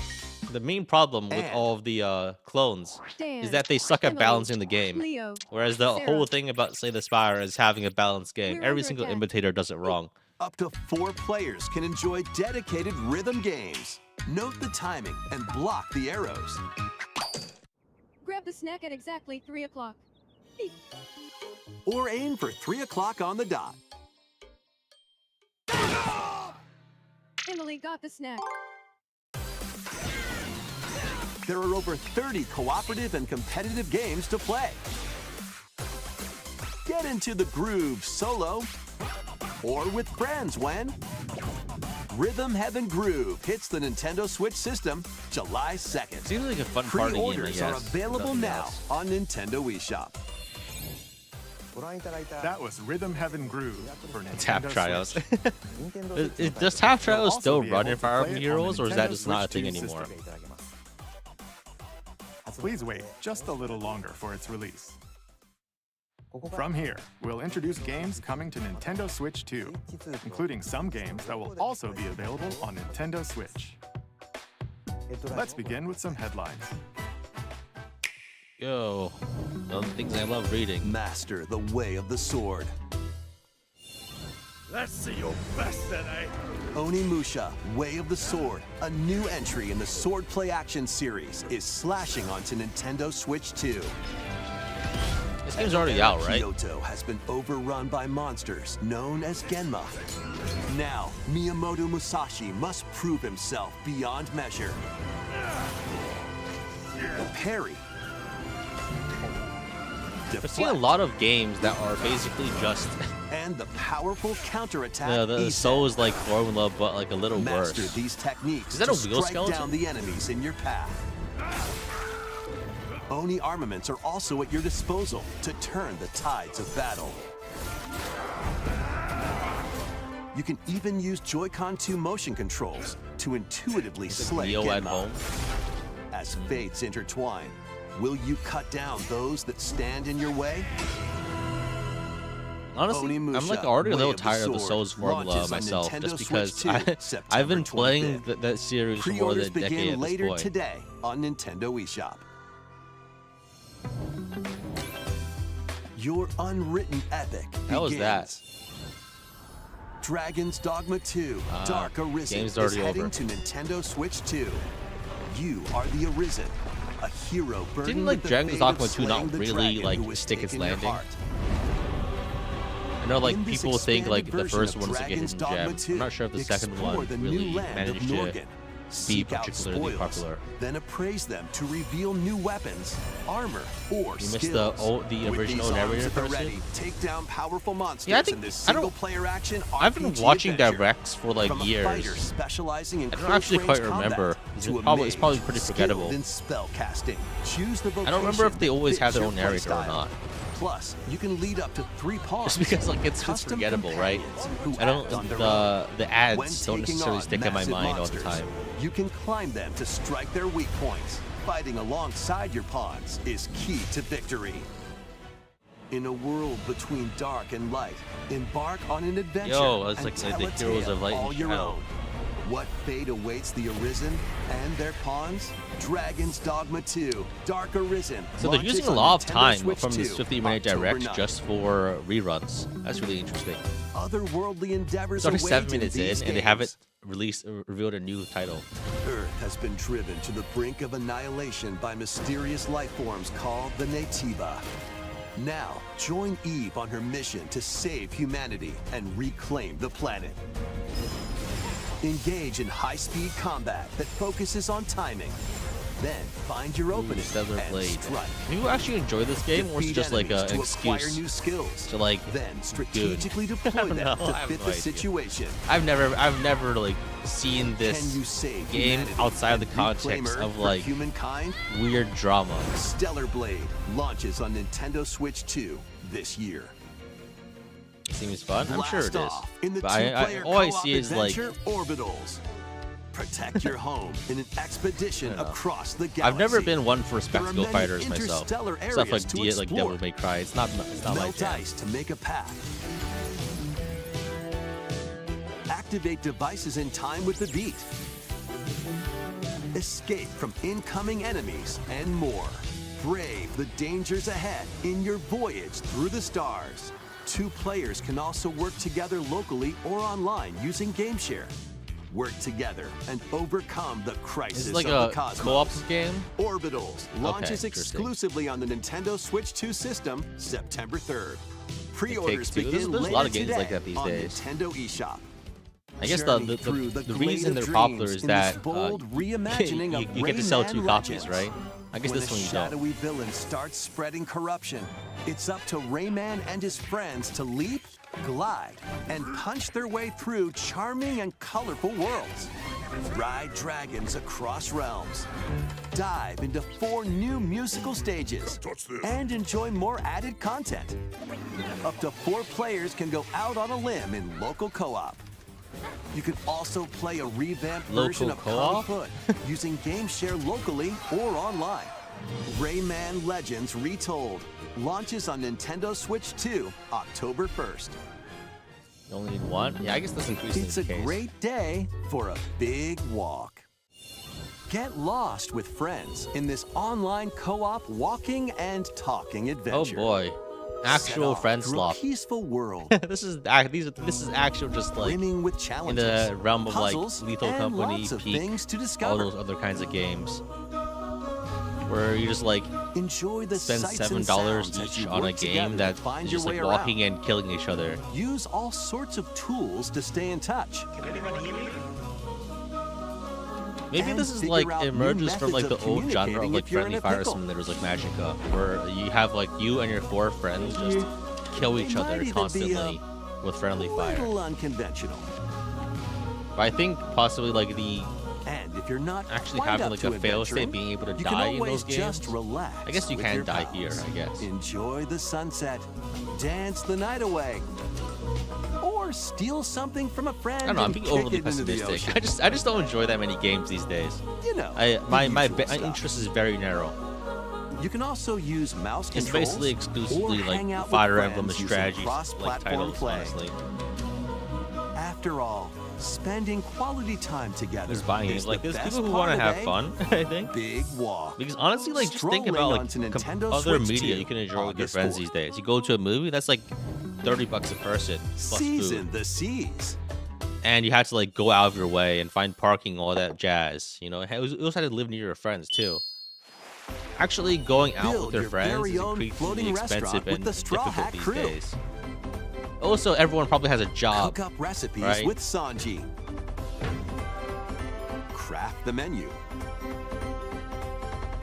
Speaker 1: the main problem with
Speaker 9: And
Speaker 1: all of the clones
Speaker 8: Dan,
Speaker 1: is that they suck at
Speaker 8: Emily,
Speaker 1: balancing the game.
Speaker 8: Leo,
Speaker 1: Whereas the
Speaker 8: Sarah.
Speaker 1: whole thing about Slay the Spire is having a balanced game.
Speaker 8: We're
Speaker 1: Every
Speaker 8: under
Speaker 1: single
Speaker 8: attack.
Speaker 1: imitator does it wrong.
Speaker 9: Up to 4 players can enjoy dedicated rhythm games. Note the timing and block the arrows.
Speaker 8: grab the snack at exactly 3 o'clock. Beep.
Speaker 9: Or aim for 3 o'clock on the dot.
Speaker 8: Emily got the snack.
Speaker 9: There are over 30 cooperative and competitive games to play. Get into the groove solo or with friends when Rhythm Heaven Groove hits the Nintendo Switch system July 2nd.
Speaker 1: Seems like a fun party game, I
Speaker 9: Pre-orders are
Speaker 1: guess.
Speaker 9: available
Speaker 1: Nothing
Speaker 9: now
Speaker 1: else.
Speaker 9: on Nintendo Wii Shop.
Speaker 7: That was Rhythm Heaven Groove for
Speaker 1: It's half
Speaker 7: Nintendo
Speaker 1: trials.
Speaker 7: Switch.
Speaker 1: Does half
Speaker 7: You'll
Speaker 1: trials
Speaker 7: also
Speaker 1: still
Speaker 7: be
Speaker 1: run
Speaker 7: able
Speaker 1: in
Speaker 7: to
Speaker 1: Fire
Speaker 7: play
Speaker 1: Emblem
Speaker 7: it on the
Speaker 1: Heroes, or is that
Speaker 7: Nintendo
Speaker 1: just not a
Speaker 7: Switch
Speaker 1: thing
Speaker 7: 2
Speaker 1: anymore?
Speaker 7: system. Please wait just a little longer for its release. From here, we'll introduce games coming to Nintendo Switch 2, including some games that will also be available on Nintendo Switch. Let's begin with some headlines.
Speaker 1: Yo, one of the things I love reading.
Speaker 9: Master the way of the sword.
Speaker 3: Let's see your best today.
Speaker 9: Onimusha, Way of the Sword, a new entry in the Sword Play Action series, is slashing onto Nintendo Switch 2.
Speaker 1: This game's already out, right?
Speaker 9: Kyoto has been overrun by monsters known as Genma. Now, Miyamoto Musashi must prove himself beyond measure. Parry.
Speaker 1: I've seen a lot of games that are basically just
Speaker 9: And the powerful counterattack.
Speaker 1: the
Speaker 9: Ise.
Speaker 1: Souls like formula, but like a little
Speaker 9: Master
Speaker 1: worse.
Speaker 9: these techniques
Speaker 1: Is that
Speaker 9: to
Speaker 1: a wheel
Speaker 9: strike
Speaker 1: skeleton?
Speaker 9: down the enemies in your path. Oni armaments are also at your disposal to turn the tides of battle. You can even use Joy-Con 2 motion controls to intuitively slay
Speaker 1: Neo at
Speaker 9: Genma.
Speaker 1: home.
Speaker 9: As fates intertwine, will you cut down those that stand in your way?
Speaker 1: Honestly, I'm like
Speaker 9: Onimusha,
Speaker 1: already a
Speaker 9: Way
Speaker 1: little
Speaker 9: of the
Speaker 1: tired of the
Speaker 9: Sword
Speaker 1: Souls formula
Speaker 9: launches on
Speaker 1: myself,
Speaker 9: Nintendo
Speaker 1: just because
Speaker 9: Switch 2,
Speaker 1: I've been
Speaker 9: September
Speaker 1: playing
Speaker 9: 25th.
Speaker 1: that series for more than a
Speaker 9: Pre-orders
Speaker 1: decade
Speaker 9: begin
Speaker 1: at this
Speaker 9: later
Speaker 1: point.
Speaker 9: today on Nintendo Wii Shop. Your unwritten epic
Speaker 1: How was that?
Speaker 9: begins. Dragon's Dogma 2 Dark Arisen
Speaker 1: game's
Speaker 9: is
Speaker 1: already
Speaker 9: heading
Speaker 1: over.
Speaker 9: to Nintendo Switch 2. You are the Arisen, a hero burdened
Speaker 1: Didn't like
Speaker 9: with the
Speaker 1: Dragon's
Speaker 9: fate
Speaker 1: Dogma
Speaker 9: of
Speaker 1: 2 not
Speaker 9: slaying the
Speaker 1: really
Speaker 9: dragon
Speaker 1: like
Speaker 9: who has
Speaker 1: stick its
Speaker 9: taken your
Speaker 1: landing?
Speaker 9: heart.
Speaker 1: I know like
Speaker 9: In this
Speaker 1: people think like the
Speaker 9: expanded
Speaker 1: first
Speaker 9: version
Speaker 1: one's
Speaker 9: of
Speaker 1: like a hidden
Speaker 9: Dragon's Dogma
Speaker 1: gem.
Speaker 9: 2,
Speaker 1: I'm not sure if the second
Speaker 9: explore
Speaker 1: one
Speaker 9: the
Speaker 1: really
Speaker 9: new land of
Speaker 1: managed to
Speaker 9: Norgan.
Speaker 1: be
Speaker 9: Seek out
Speaker 1: particularly
Speaker 9: spoils,
Speaker 1: popular.
Speaker 9: then appraise them to reveal new weapons, armor, or
Speaker 1: You
Speaker 9: skills.
Speaker 1: missed the
Speaker 9: With
Speaker 1: original
Speaker 9: these
Speaker 1: narrator
Speaker 9: arms at the
Speaker 1: person?
Speaker 9: ready, take down powerful monsters
Speaker 1: Yeah, I think
Speaker 9: in this
Speaker 1: I don't.
Speaker 9: single-player action
Speaker 1: I've been
Speaker 9: RPG
Speaker 1: watching
Speaker 9: adventure.
Speaker 1: directs for like
Speaker 9: From a
Speaker 1: years.
Speaker 9: fighter specializing in
Speaker 1: I don't actually quite
Speaker 9: close-range
Speaker 1: remember.
Speaker 9: combat
Speaker 1: It's
Speaker 9: to a
Speaker 1: probably
Speaker 9: mage
Speaker 1: pretty
Speaker 9: skilled
Speaker 1: forgettable.
Speaker 9: in spell casting. Choose the
Speaker 1: I don't remember if
Speaker 9: vocation
Speaker 1: they always
Speaker 9: that
Speaker 1: have their
Speaker 9: fits
Speaker 1: own
Speaker 9: your
Speaker 1: narrator or
Speaker 9: playstyle.
Speaker 1: not.
Speaker 9: Plus, you can lead up to 3 pawns.
Speaker 1: Just because like it's
Speaker 9: custom
Speaker 1: forgettable, right?
Speaker 9: companions who
Speaker 1: I don't.
Speaker 9: act on their own.
Speaker 1: The
Speaker 9: When
Speaker 1: ads don't
Speaker 9: taking
Speaker 1: necessarily
Speaker 9: on
Speaker 1: stick in my
Speaker 9: massive
Speaker 1: mind
Speaker 9: monsters,
Speaker 1: all the time.
Speaker 9: You can climb them to strike their weak points. Fighting alongside your pawns is key to victory. In a world between dark and light, embark on an adventure
Speaker 1: Yo, that's
Speaker 9: and
Speaker 1: like
Speaker 9: tell
Speaker 1: the
Speaker 9: a
Speaker 1: Heroes
Speaker 9: tale
Speaker 1: of Light and
Speaker 9: all your
Speaker 1: Shadow.
Speaker 9: own. What fate awaits the Arisen and their pawns? Dragon's Dogma 2 Dark Arisen.
Speaker 1: So they're
Speaker 9: launches
Speaker 1: using a
Speaker 9: on
Speaker 1: lot of
Speaker 9: Nintendo
Speaker 1: time
Speaker 9: Switch
Speaker 1: from this
Speaker 9: 2,
Speaker 1: 50-minute
Speaker 9: October
Speaker 1: direct
Speaker 9: 9th.
Speaker 1: just for reruns. That's really interesting.
Speaker 9: Otherworldly endeavors
Speaker 1: It's already
Speaker 9: await
Speaker 1: 7
Speaker 9: in
Speaker 1: minutes
Speaker 9: these
Speaker 1: in, and they
Speaker 9: games.
Speaker 1: haven't revealed a new title.
Speaker 9: Earth has been driven to the brink of annihilation by mysterious life forms called the Nativa. Now, join Eve on her mission to save humanity and reclaim the planet. Engage in high-speed combat that focuses on timing. Then find your opening
Speaker 1: Stellar
Speaker 9: and
Speaker 1: Blade.
Speaker 9: strike.
Speaker 1: Do you actually enjoy this game, or is it
Speaker 9: Defeat
Speaker 1: just like
Speaker 9: enemies
Speaker 1: an
Speaker 9: to acquire
Speaker 1: excuse
Speaker 9: new skills.
Speaker 1: to like?
Speaker 9: Then strategically
Speaker 1: I
Speaker 9: deploy
Speaker 1: don't
Speaker 9: them
Speaker 1: know,
Speaker 9: to
Speaker 1: I have
Speaker 9: fit
Speaker 1: no
Speaker 9: the
Speaker 1: idea.
Speaker 9: situation.
Speaker 1: I've never like seen
Speaker 9: Can you
Speaker 1: this
Speaker 9: save
Speaker 1: game
Speaker 9: humanity
Speaker 1: outside of the
Speaker 9: and reclaim
Speaker 1: context
Speaker 9: Earth
Speaker 1: of
Speaker 9: for
Speaker 1: like
Speaker 9: humankind?
Speaker 1: weird drama.
Speaker 9: Stellar Blade launches on Nintendo Switch 2 this year.
Speaker 1: Seems fun. I'm sure it
Speaker 9: Blast
Speaker 1: is.
Speaker 9: off in the
Speaker 1: But
Speaker 9: two-player
Speaker 1: all I
Speaker 9: co-op
Speaker 1: see is like
Speaker 9: adventure Orbitals. Protect your home in an expedition
Speaker 1: I don't know.
Speaker 9: across the galaxy.
Speaker 1: I've never been one for
Speaker 9: There are
Speaker 1: spectacle
Speaker 9: many
Speaker 1: fighters myself.
Speaker 9: interstellar
Speaker 1: Stuff
Speaker 9: areas
Speaker 1: like
Speaker 9: to
Speaker 1: like Devil
Speaker 9: explore.
Speaker 1: May Cry. It's not my
Speaker 9: Melt
Speaker 1: jam.
Speaker 9: ice to make a path. Activate devices in time with the beat. Escape from incoming enemies and more. Brave the dangers ahead in your voyage through the stars. 2 players can also work together locally or online using GameShare. Work together and overcome the crisis
Speaker 1: Is it like
Speaker 9: of the
Speaker 1: a
Speaker 9: cosmos.
Speaker 1: co-op game?
Speaker 9: Orbitals launches
Speaker 1: interesting.
Speaker 9: exclusively on the Nintendo Switch 2 system September 3rd. Pre-orders
Speaker 1: Take-Two.
Speaker 9: begin
Speaker 1: There's a
Speaker 9: later
Speaker 1: lot of games
Speaker 9: today
Speaker 1: like that these
Speaker 9: on
Speaker 1: days.
Speaker 9: Nintendo eShop.
Speaker 1: I guess
Speaker 9: Journey through
Speaker 1: the
Speaker 9: glade
Speaker 1: reason
Speaker 9: of
Speaker 1: they're popular
Speaker 9: dreams
Speaker 1: is
Speaker 9: in
Speaker 1: that
Speaker 9: this bold reimagining of
Speaker 1: you get to sell 2
Speaker 9: Rayman
Speaker 1: copies,
Speaker 9: Legends.
Speaker 1: right? I guess
Speaker 9: When
Speaker 1: this
Speaker 9: a
Speaker 1: one you don't.
Speaker 9: shadowy villain starts spreading corruption, it's up to Rayman and his friends to leap, glide, and punch their way through charming and colorful worlds. Ride dragons across realms. Dive into 4 new musical stages. And enjoy more added content. Up to 4 players can go out on a limb in local co-op. You can also play a revamped version
Speaker 1: Local
Speaker 9: of Kung
Speaker 1: co-op?
Speaker 9: Foot using GameShare locally or online. Rayman Legends Retold launches on Nintendo Switch 2 October 1st.
Speaker 1: You only need 1? Yeah, I guess that's increasingly
Speaker 9: It's
Speaker 1: the
Speaker 9: a
Speaker 1: case.
Speaker 9: great day for a big walk. Get lost with friends in this online co-op walking and talking
Speaker 1: Oh
Speaker 9: adventure.
Speaker 1: boy. Actual
Speaker 9: Set
Speaker 1: friend
Speaker 9: off through
Speaker 1: slop.
Speaker 9: a peaceful world
Speaker 1: this is actual just like
Speaker 9: brimming with
Speaker 1: in
Speaker 9: challenges,
Speaker 1: the realm of like
Speaker 9: puzzles,
Speaker 1: Lethal
Speaker 9: and
Speaker 1: Company,
Speaker 9: lots of
Speaker 1: Peak,
Speaker 9: things to
Speaker 1: all
Speaker 9: discover.
Speaker 1: those other kinds of games. Where you just like
Speaker 9: Enjoy the
Speaker 1: spend
Speaker 9: sights and
Speaker 1: $7
Speaker 9: sounds as
Speaker 1: each
Speaker 9: you
Speaker 1: on a
Speaker 9: work together
Speaker 1: game
Speaker 9: to
Speaker 1: that
Speaker 9: find
Speaker 1: is
Speaker 9: your
Speaker 1: just like
Speaker 9: way
Speaker 1: walking
Speaker 9: around.
Speaker 1: and killing each other.
Speaker 9: Use all sorts of tools to stay in touch.
Speaker 1: Maybe
Speaker 9: And
Speaker 1: this is
Speaker 9: figure
Speaker 1: like
Speaker 9: out new
Speaker 1: emerges from like the
Speaker 9: methods of
Speaker 1: old genre of
Speaker 9: communicating
Speaker 1: like
Speaker 9: if you're in
Speaker 1: friendly
Speaker 9: a
Speaker 1: fire
Speaker 9: pickle.
Speaker 1: when there was like Magicka, where you have like you and your 4 friends just kill each
Speaker 9: They
Speaker 1: other
Speaker 9: might even be,
Speaker 1: constantly with friendly
Speaker 9: A
Speaker 1: fire.
Speaker 9: little unconventional.
Speaker 1: But I think possibly like the
Speaker 9: And if you're not
Speaker 1: actually
Speaker 9: quite
Speaker 1: having
Speaker 9: up
Speaker 1: like
Speaker 9: to
Speaker 1: a fail state,
Speaker 9: adventuring,
Speaker 1: being able to
Speaker 9: you
Speaker 1: die
Speaker 9: can
Speaker 1: in
Speaker 9: always
Speaker 1: those
Speaker 9: just
Speaker 1: games.
Speaker 9: relax.
Speaker 1: I guess you
Speaker 9: with
Speaker 1: can
Speaker 9: your
Speaker 1: die
Speaker 9: pals.
Speaker 1: here, I guess.
Speaker 9: Enjoy the sunset, dance the night away, or steal something from a friend.
Speaker 1: I don't know. I'm
Speaker 9: and
Speaker 1: being
Speaker 9: kick
Speaker 1: overly
Speaker 9: it into the
Speaker 1: pessimistic.
Speaker 9: ocean.
Speaker 1: I just don't enjoy that many games these days.
Speaker 9: You know,
Speaker 1: My
Speaker 9: the
Speaker 1: my
Speaker 9: usual
Speaker 1: my
Speaker 9: stuff.
Speaker 1: interest is very narrow.
Speaker 9: You can also use mouse
Speaker 1: It's
Speaker 9: controls
Speaker 1: basically exclusively
Speaker 9: or
Speaker 1: like
Speaker 9: hang out with
Speaker 1: Fire Emblem
Speaker 9: friends using
Speaker 1: strategy like
Speaker 9: cross-platform
Speaker 1: titles,
Speaker 9: play.
Speaker 1: honestly.
Speaker 9: After all, spending quality time together
Speaker 1: Just buying
Speaker 9: is
Speaker 1: games like
Speaker 9: the
Speaker 1: this.
Speaker 9: best
Speaker 1: People who
Speaker 9: part
Speaker 1: want to
Speaker 9: of
Speaker 1: have
Speaker 9: a
Speaker 1: fun, I think.
Speaker 9: Big walk.
Speaker 1: Because honestly, like just think
Speaker 9: Strolling
Speaker 1: about like
Speaker 9: onto Nintendo
Speaker 1: other
Speaker 9: Switch
Speaker 1: media
Speaker 9: 2,
Speaker 1: you can enjoy with your
Speaker 9: August
Speaker 1: friends
Speaker 9: 4th.
Speaker 1: these days. You go to a movie, that's like $30 a person plus
Speaker 9: Season
Speaker 1: food.
Speaker 9: the seas.
Speaker 1: And you had to like go out of your way and find parking, all that jazz. You know, you also had to live near your friends too. Actually, going out
Speaker 9: Build
Speaker 1: with your
Speaker 9: your
Speaker 1: friends
Speaker 9: very
Speaker 1: is
Speaker 9: own
Speaker 1: increasingly
Speaker 9: floating
Speaker 1: expensive
Speaker 9: restaurant with
Speaker 1: and
Speaker 9: the Straw
Speaker 1: difficult
Speaker 9: Hat
Speaker 1: these
Speaker 9: crew.
Speaker 1: days. Also, everyone probably has a job.
Speaker 9: Cook up recipes
Speaker 1: right?
Speaker 9: with Sanji. Craft the menu.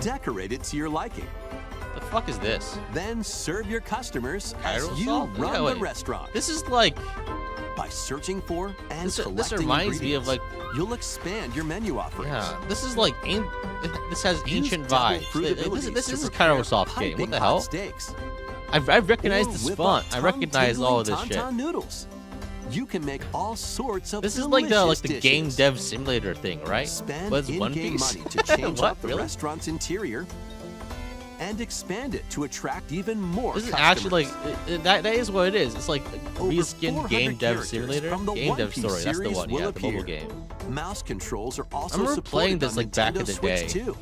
Speaker 9: Decorate it to your liking.
Speaker 1: The fuck is this?
Speaker 9: Then serve your customers as
Speaker 1: Gyro
Speaker 9: you
Speaker 1: salt?
Speaker 9: run
Speaker 1: Yeah,
Speaker 9: the
Speaker 1: wait.
Speaker 9: restaurant.
Speaker 1: This is like
Speaker 9: By searching for and
Speaker 1: this
Speaker 9: collecting
Speaker 1: reminds me of
Speaker 9: ingredients,
Speaker 1: like
Speaker 9: you'll expand your menu offerings.
Speaker 1: yeah. This is like this has
Speaker 9: Use
Speaker 1: ancient
Speaker 9: double
Speaker 1: vibes.
Speaker 9: fruit abilities
Speaker 1: This
Speaker 9: to
Speaker 1: is a
Speaker 9: prepare
Speaker 1: Cairo soft game. What
Speaker 9: piping
Speaker 1: the
Speaker 9: hot
Speaker 1: hell?
Speaker 9: Steaks.
Speaker 1: I recognize
Speaker 9: Or
Speaker 1: this
Speaker 9: whip
Speaker 1: font.
Speaker 9: up
Speaker 1: I recognize all of this
Speaker 9: tongue-tingling
Speaker 1: shit.
Speaker 9: tauntaun noodles. You can make all sorts of
Speaker 1: This is like
Speaker 9: delicious
Speaker 1: the game
Speaker 9: dishes.
Speaker 1: dev simulator thing, right?
Speaker 9: Spend
Speaker 1: But it's One
Speaker 9: in-game
Speaker 1: Piece.
Speaker 9: money to change
Speaker 1: What?
Speaker 9: up the
Speaker 1: Really?
Speaker 9: restaurant's interior and expand it to attract even more
Speaker 1: This is
Speaker 9: customers.
Speaker 1: actually like that is what it is. It's like a
Speaker 9: Over
Speaker 1: reskin
Speaker 9: 400
Speaker 1: game dev
Speaker 9: characters
Speaker 1: simulator.
Speaker 9: from the
Speaker 1: Game
Speaker 9: One
Speaker 1: dev
Speaker 9: Piece
Speaker 1: story. That's the
Speaker 9: series
Speaker 1: one.
Speaker 9: will
Speaker 1: Yeah, the mobile
Speaker 9: appear.
Speaker 1: game.
Speaker 9: Mouse controls are also
Speaker 1: remember
Speaker 9: supported
Speaker 1: playing this,
Speaker 9: on
Speaker 1: like, back
Speaker 9: Nintendo
Speaker 1: in the
Speaker 9: Switch
Speaker 1: day.
Speaker 9: too.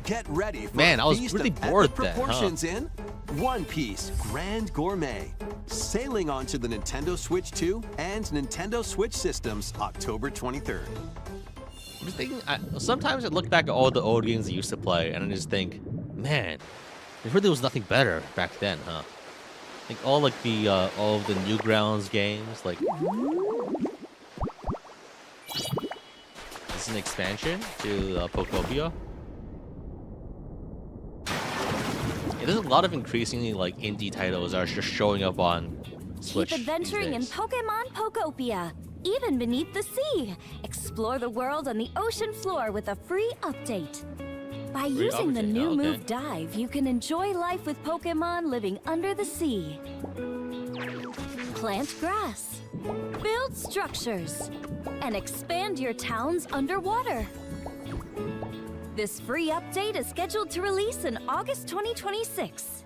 Speaker 9: Get ready for
Speaker 1: Man,
Speaker 9: a
Speaker 1: I was
Speaker 9: feast
Speaker 1: really
Speaker 9: of
Speaker 1: bored
Speaker 9: epic
Speaker 1: then, huh?
Speaker 9: proportions in One Piece Grand Gourmet, sailing onto the Nintendo Switch 2 and Nintendo Switch systems October 23rd.
Speaker 1: I'm just thinking. Sometimes I look back at all the old games I used to play, and I just think, man, there really was nothing better back then, huh? Like all of the Newgrounds games, like this is an expansion to Pokopia. Yeah, there's a lot of increasingly like indie titles that are just showing up on Switch.
Speaker 2: Keep adventuring in
Speaker 1: these days.
Speaker 2: Pokemon Pokopia, even beneath the sea. Explore the world on the ocean floor with a free update. By
Speaker 1: Free
Speaker 2: using the
Speaker 1: update,
Speaker 2: new
Speaker 1: okay.
Speaker 2: move Dive, you can enjoy life with Pokemon living under the sea. Plant grass, build structures, and expand your towns underwater. This free update is scheduled to release in August 2026.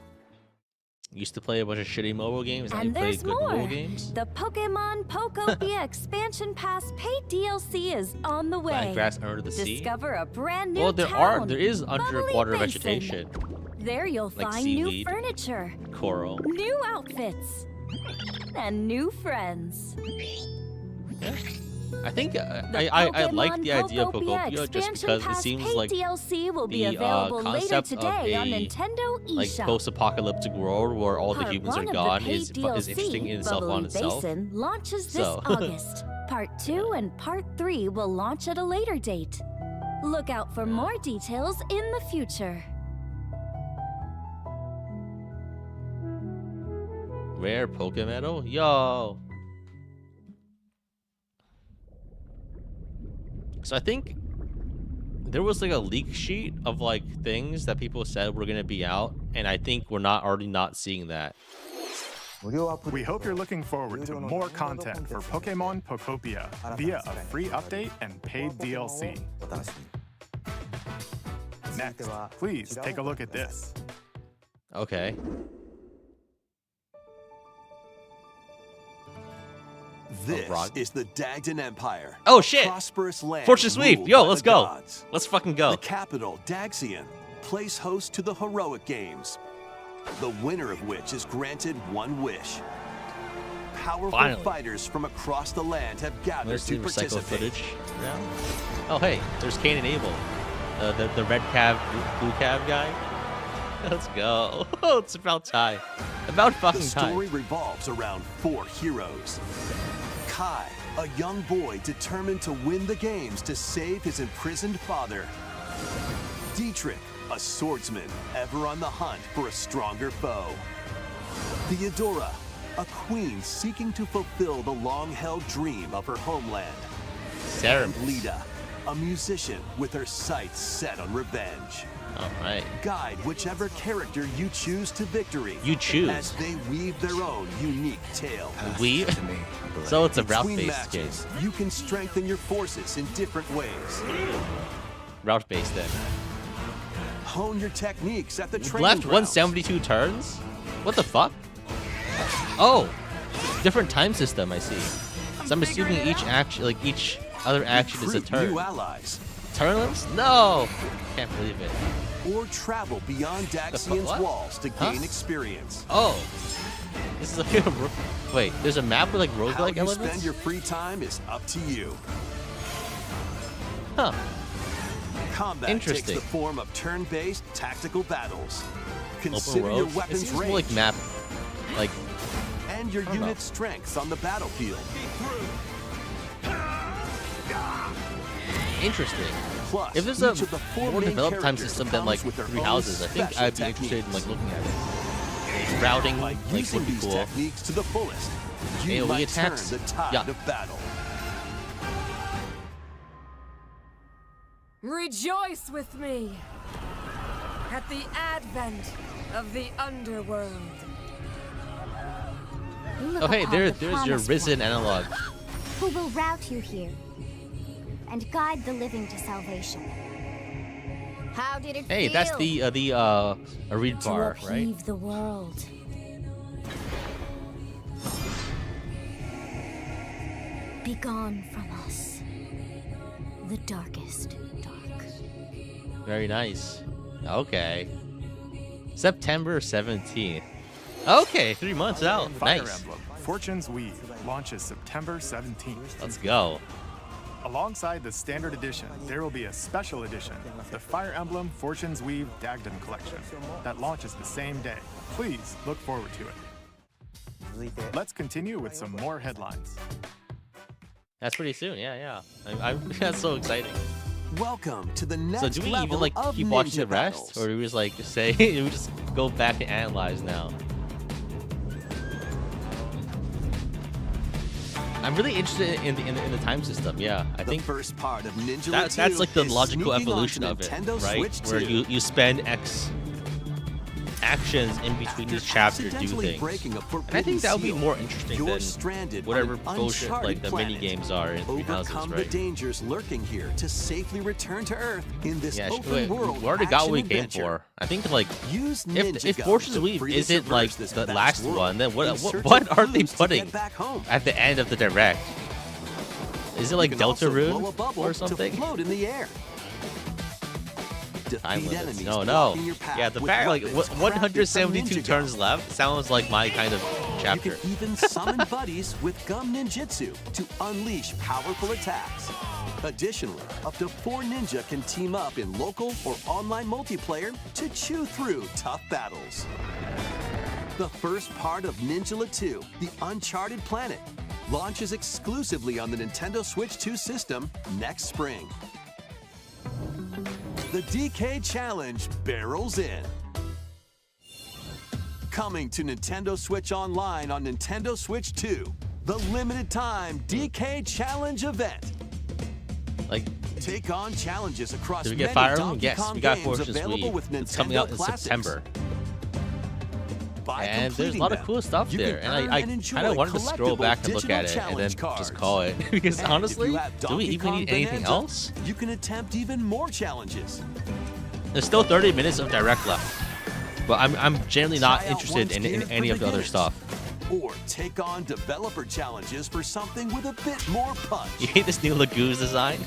Speaker 1: Used to play a bunch of shitty mobile games. Now you
Speaker 2: And
Speaker 1: play
Speaker 2: there's
Speaker 1: good mobile
Speaker 2: more.
Speaker 1: games.
Speaker 2: The Pokemon Pokopia Expansion Pass paid DLC is on the way.
Speaker 1: Plant grass under the sea.
Speaker 2: Discover a brand new
Speaker 1: Well,
Speaker 2: town,
Speaker 1: there is
Speaker 2: Bubbly
Speaker 1: underwater
Speaker 2: Basin.
Speaker 1: vegetation,
Speaker 2: There you'll
Speaker 1: like
Speaker 2: find new
Speaker 1: seaweed.
Speaker 2: furniture,
Speaker 1: coral.
Speaker 2: new outfits, and new friends.
Speaker 1: I think
Speaker 2: The
Speaker 1: I like the
Speaker 2: Pokemon
Speaker 1: idea of
Speaker 2: Pokopia
Speaker 1: Pokopia just
Speaker 2: Expansion
Speaker 1: because it
Speaker 2: Pass
Speaker 1: seems
Speaker 2: paid
Speaker 1: like
Speaker 2: DLC will be
Speaker 1: the
Speaker 2: available later
Speaker 1: concept of
Speaker 2: today on
Speaker 1: a
Speaker 2: Nintendo eShop.
Speaker 1: like post-apocalyptic world where all the
Speaker 2: Part
Speaker 1: humans are
Speaker 2: 1 of the
Speaker 1: gone
Speaker 2: paid
Speaker 1: is
Speaker 2: DLC,
Speaker 1: interesting in itself
Speaker 2: Bubbly
Speaker 1: on itself.
Speaker 2: Basin launches this
Speaker 1: So.
Speaker 2: August. Part 2 and Part 3 will launch at a later date. Look out for more details in the future.
Speaker 1: Rare Pokemedal? Yo! So I think there was like a leak sheet of like things that people said were gonna be out, and I think we're already not seeing that.
Speaker 7: We hope you're looking forward to more content for Pokemon Pokopia via a free update and paid DLC. Next, please take a look at this.
Speaker 1: Okay.
Speaker 9: This
Speaker 1: rock?
Speaker 9: is the Dagdan Empire.
Speaker 1: Oh,
Speaker 9: a
Speaker 1: shit!
Speaker 9: prosperous land
Speaker 1: Fortune sweep!
Speaker 9: ruled
Speaker 1: Yo,
Speaker 9: by
Speaker 1: let's
Speaker 9: the
Speaker 1: go!
Speaker 9: gods.
Speaker 1: Let's fucking go!
Speaker 9: The capital, Daxian, plays host to the heroic games, the winner of which is granted one wish. Powerful
Speaker 1: Finally.
Speaker 9: fighters from across the land have gathered
Speaker 1: Let's
Speaker 9: to
Speaker 1: see recycled
Speaker 9: participate.
Speaker 1: footage. Yeah. Oh hey, there's Cain and Abel, the red calf, blue calf guy. Let's go! It's about time. About
Speaker 9: The
Speaker 1: fucking time.
Speaker 9: story revolves around 4 heroes. Kai, a young boy determined to win the games to save his imprisoned father. Dietrich, a swordsman ever on the hunt for a stronger foe. Theodora, a queen seeking to fulfill the long-held dream of her homeland.
Speaker 1: Cerebrus.
Speaker 9: And Lita, a musician with her sights set on revenge.
Speaker 1: All right.
Speaker 9: Guide whichever character you choose to victory.
Speaker 1: You choose.
Speaker 9: As they weave their own unique tale.
Speaker 1: We. So it's a
Speaker 9: Between
Speaker 1: route-based game.
Speaker 9: matches, you can strengthen your forces in different ways.
Speaker 1: Route-based then.
Speaker 9: Hone your techniques at the training
Speaker 1: Left
Speaker 9: grounds.
Speaker 1: 172 turns? What the fuck? Oh, different time system. I see. So I'm assuming each action, like each other action, is a
Speaker 9: Recruit
Speaker 1: turn.
Speaker 9: new allies.
Speaker 1: tournaments? No! Can't believe it.
Speaker 9: Or travel beyond Daxian's
Speaker 1: what?
Speaker 9: walls to
Speaker 1: Huh?
Speaker 9: gain experience.
Speaker 1: Oh. This is like a... Wait, there's a map with like
Speaker 9: How
Speaker 1: roguelike
Speaker 9: you
Speaker 1: elements?
Speaker 9: spend your free time is up to you.
Speaker 1: Huh.
Speaker 9: Combat takes
Speaker 1: Interesting.
Speaker 9: the form of turn-based tactical battles.
Speaker 1: Open
Speaker 9: Consider your
Speaker 1: world? It
Speaker 9: weapons
Speaker 1: seems more
Speaker 9: range
Speaker 1: like map... Like...
Speaker 9: and your
Speaker 1: I don't know.
Speaker 9: unit's strengths on the battlefield.
Speaker 1: Interesting.
Speaker 9: Plus,
Speaker 1: If there's
Speaker 9: each of the
Speaker 1: a
Speaker 9: four
Speaker 1: more
Speaker 9: main
Speaker 1: developed time
Speaker 9: characters
Speaker 1: system than like
Speaker 9: comes with their
Speaker 1: 3
Speaker 9: own
Speaker 1: houses, I think
Speaker 9: special
Speaker 1: I'd be interested in like
Speaker 9: techniques.
Speaker 1: looking at it. Routing,
Speaker 9: By
Speaker 1: like,
Speaker 9: using
Speaker 1: would be
Speaker 9: these
Speaker 1: cool.
Speaker 9: techniques to the fullest, you
Speaker 1: AoE
Speaker 9: might turn
Speaker 1: attacks?
Speaker 9: the tide
Speaker 1: Yeah.
Speaker 9: of battle.
Speaker 10: Rejoice with me at the advent of the underworld.
Speaker 2: You look
Speaker 1: Oh hey,
Speaker 2: upon the
Speaker 1: there's your
Speaker 2: promised
Speaker 1: risen
Speaker 2: one,
Speaker 1: analog.
Speaker 6: Who will route you here and guide the living to salvation.
Speaker 2: How did it
Speaker 1: Hey,
Speaker 2: feel
Speaker 1: that's the a read
Speaker 2: to
Speaker 1: bar, right?
Speaker 2: upheave the world? Be gone from us, the darkest dark.
Speaker 1: Very nice. Okay. September 17th. Okay, 3 months out.
Speaker 7: Fire
Speaker 1: Nice.
Speaker 7: Emblem Fortune's Weave launches September 17th.
Speaker 1: Let's go.
Speaker 7: Alongside the standard edition, there will be a special edition, the Fire Emblem Fortune's Weave Dagden Collection, that launches the same day. Please look forward to it. Let's continue with some more headlines.
Speaker 1: That's pretty soon. Yeah. I'm that's so exciting.
Speaker 9: Welcome to the next
Speaker 1: So do we
Speaker 9: level
Speaker 1: even like
Speaker 9: of
Speaker 1: keep watching
Speaker 9: ninja
Speaker 1: the rest,
Speaker 9: battles.
Speaker 1: or do we just like say do we just go back and analyze now? I'm really interested in the time system. Yeah, I think
Speaker 9: the first part of Ninja
Speaker 1: that's like the
Speaker 9: is
Speaker 1: logical
Speaker 9: sneaking
Speaker 1: evolution
Speaker 9: onto
Speaker 1: of it,
Speaker 9: Nintendo
Speaker 1: right?
Speaker 9: Switch
Speaker 1: Where
Speaker 9: 2.
Speaker 1: you spend X actions in between
Speaker 9: After
Speaker 1: each chapter do
Speaker 9: accidentally
Speaker 1: things.
Speaker 9: breaking a
Speaker 1: And I
Speaker 9: forbidden
Speaker 1: think that would be
Speaker 9: seal,
Speaker 1: more interesting
Speaker 9: you're
Speaker 1: than
Speaker 9: stranded
Speaker 1: whatever
Speaker 9: on an
Speaker 1: bullshit like
Speaker 9: uncharted
Speaker 1: the
Speaker 9: planet.
Speaker 1: mini games are in Three Houses,
Speaker 9: Overcome the
Speaker 1: right?
Speaker 9: dangers lurking here to safely return to Earth in this
Speaker 1: Yeah,
Speaker 9: open
Speaker 1: wait,
Speaker 9: world
Speaker 1: we already got what we
Speaker 9: action
Speaker 1: came
Speaker 9: adventure.
Speaker 1: for. I think like
Speaker 9: Use
Speaker 1: if
Speaker 9: Ninja Gum
Speaker 1: Fortune's
Speaker 9: to
Speaker 1: Weave
Speaker 9: freely
Speaker 1: isn't like
Speaker 9: traverse this
Speaker 1: the
Speaker 9: vast
Speaker 1: last
Speaker 9: world
Speaker 1: one, then
Speaker 9: in
Speaker 1: what
Speaker 9: search
Speaker 1: what
Speaker 9: of
Speaker 1: are they
Speaker 9: clues to
Speaker 1: putting
Speaker 9: get back home.
Speaker 1: at the end of the direct? Is it like
Speaker 9: You can
Speaker 1: Delta
Speaker 9: also
Speaker 1: Rune
Speaker 9: blow a bubble
Speaker 1: or
Speaker 9: to
Speaker 1: something?
Speaker 9: float in the air.
Speaker 1: Time
Speaker 9: Defeat
Speaker 1: limits.
Speaker 9: enemies
Speaker 1: No.
Speaker 9: blocking your path
Speaker 1: Yeah, the
Speaker 9: with
Speaker 1: fact like
Speaker 9: weapons crafted from
Speaker 1: 172
Speaker 9: Ninja
Speaker 1: turns
Speaker 9: Gum.
Speaker 1: left sounds like my kind of
Speaker 9: You
Speaker 1: chapter.
Speaker 9: can even summon buddies with Gum Ninjutsu to unleash powerful attacks. Additionally, up to 4 ninja can team up in local or online multiplayer to chew through tough battles. The first part of Ninja 2, The Uncharted Planet, launches exclusively on the Nintendo Switch 2 system next spring. The DK Challenge barrels in. Coming to Nintendo Switch Online on Nintendo Switch 2, the limited time DK Challenge event.
Speaker 1: Like,
Speaker 9: Take on challenges across
Speaker 1: did we
Speaker 9: many
Speaker 1: get Fire Emblem?
Speaker 9: Donkey
Speaker 1: Yes,
Speaker 9: Kong
Speaker 1: we got
Speaker 9: games
Speaker 1: Fortune's
Speaker 9: available
Speaker 1: Weave.
Speaker 9: with Nintendo
Speaker 1: It's coming out in
Speaker 9: Classics.
Speaker 1: September.
Speaker 9: By
Speaker 1: And there's a lot of
Speaker 9: completing
Speaker 1: cool
Speaker 9: them,
Speaker 1: stuff
Speaker 9: you
Speaker 1: there.
Speaker 9: can
Speaker 1: And
Speaker 9: earn
Speaker 1: I
Speaker 9: and enjoy
Speaker 1: kind of wanted to scroll
Speaker 9: collectible
Speaker 1: back and look
Speaker 9: digital
Speaker 1: at it and then
Speaker 9: challenge
Speaker 1: just
Speaker 9: cards.
Speaker 1: call it. Because
Speaker 9: And if
Speaker 1: honestly,
Speaker 9: you have
Speaker 1: do we
Speaker 9: Donkey
Speaker 1: even
Speaker 9: Kong
Speaker 1: need anything
Speaker 9: Bonanza,
Speaker 1: else?
Speaker 9: You can attempt even more challenges.
Speaker 1: There's still 30 minutes of direct left. But I'm generally not
Speaker 9: Try out
Speaker 1: interested
Speaker 9: one's
Speaker 1: in
Speaker 9: gear for
Speaker 1: any of the other
Speaker 9: beginners.
Speaker 1: stuff.
Speaker 9: Or take on developer challenges for something with a bit more punch.
Speaker 1: You hate this new Lagoos design?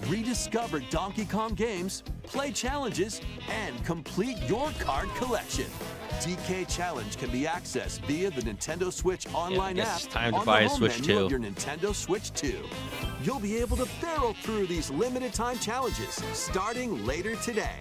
Speaker 9: Rediscover Donkey Kong games, play challenges, and complete your card collection. DK Challenge can be accessed via the Nintendo Switch online
Speaker 1: guess
Speaker 9: app
Speaker 1: it's time to
Speaker 9: on
Speaker 1: buy
Speaker 9: the
Speaker 1: a
Speaker 9: home
Speaker 1: Switch
Speaker 9: menu
Speaker 1: 2.
Speaker 9: of your Nintendo Switch 2. You'll be able to barrel through these limited time challenges starting later today.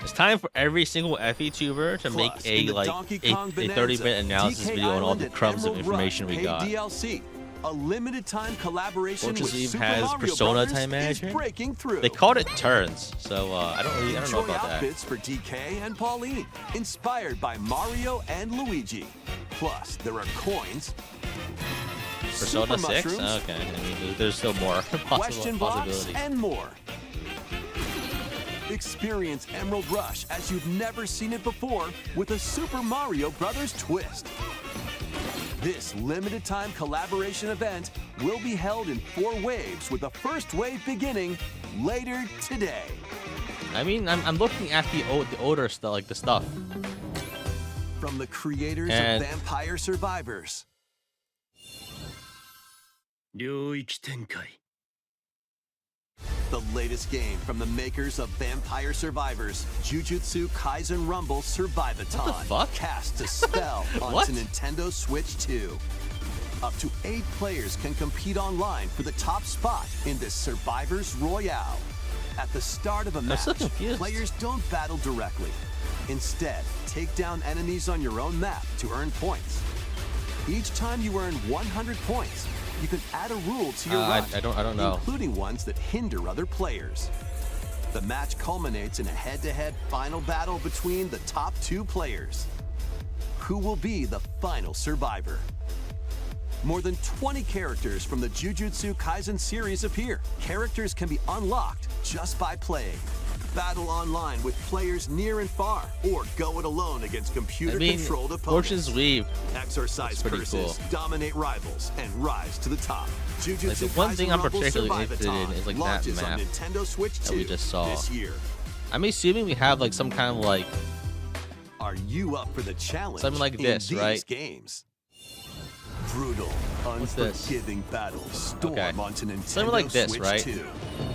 Speaker 1: It's time for every single FE-tuber to make
Speaker 9: Plus,
Speaker 1: a
Speaker 9: in the
Speaker 1: like
Speaker 9: Donkey
Speaker 1: a
Speaker 9: Kong Bonanza,
Speaker 1: 30-minute analysis
Speaker 9: DK
Speaker 1: video on all
Speaker 9: Island
Speaker 1: the
Speaker 9: and
Speaker 1: crumbs of
Speaker 9: Emerald
Speaker 1: information
Speaker 9: Rush
Speaker 1: we
Speaker 9: paid
Speaker 1: got.
Speaker 9: DLC. A limited time collaboration
Speaker 1: Fortune's
Speaker 9: with
Speaker 1: Weave
Speaker 9: Super
Speaker 1: has
Speaker 9: Mario
Speaker 1: Persona
Speaker 9: Brothers
Speaker 1: Time
Speaker 9: is
Speaker 1: Management.
Speaker 9: breaking through.
Speaker 1: They called it turns, so I don't know
Speaker 9: Enjoy
Speaker 1: about that.
Speaker 9: outfits for DK and Pauline, inspired by Mario and Luigi. Plus, there are coins,
Speaker 1: Persona
Speaker 9: super
Speaker 1: 6?
Speaker 9: mushrooms,
Speaker 1: Okay, I mean, there's still more
Speaker 9: question box,
Speaker 1: possibilities.
Speaker 9: and more. Experience Emerald Rush as you've never seen it before with a Super Mario Brothers twist. This limited time collaboration event will be held in 4 waves with the first wave beginning later today.
Speaker 1: I mean, I'm looking at the older stuff, like the stuff.
Speaker 9: From the creators
Speaker 1: And-
Speaker 9: of Vampire Survivors.
Speaker 11: 領域展開
Speaker 9: the latest game from the makers of Vampire Survivors, Jujutsu Kaisen Rumble Survivathon.
Speaker 1: What the fuck?
Speaker 9: Cast a spell onto Nintendo Switch 2. Up to 8 players can compete online for the top spot in this Survivors Royale. At the start of a match,
Speaker 1: so confused.
Speaker 9: players don't battle directly. Instead, take down enemies on your own map to earn points. Each time you earn 100 points, you can add a rule to your run,
Speaker 1: I don't know.
Speaker 9: including ones that hinder other players. The match culminates in a head-to-head final battle between the top 2 players. Who will be the final survivor? More than 20 characters from the Jujutsu Kaisen series appear. Characters can be unlocked just by playing. Battle online with players near and far, or go it alone against computer-controlled opponents.
Speaker 1: Fortune's Weave.
Speaker 9: Exercise curses,
Speaker 1: cool.
Speaker 9: dominate rivals, and rise to the top. Jujutsu
Speaker 1: Like, the one thing I'm
Speaker 9: Kaisen Rumble
Speaker 1: particularly interested in
Speaker 9: Survivathon
Speaker 1: is like that
Speaker 9: launches
Speaker 1: map
Speaker 9: on Nintendo Switch 2
Speaker 1: that we just saw.
Speaker 9: this year.
Speaker 1: I'm assuming we have like some kind of like
Speaker 9: Are you up for the challenge?
Speaker 1: something like
Speaker 9: in
Speaker 1: this,
Speaker 9: these
Speaker 1: right?
Speaker 9: games? Brutal,
Speaker 1: this?
Speaker 9: unforgiving battles storm
Speaker 1: Okay.
Speaker 9: onto Nintendo
Speaker 1: Something like this,
Speaker 9: Switch
Speaker 1: right?
Speaker 9: 2.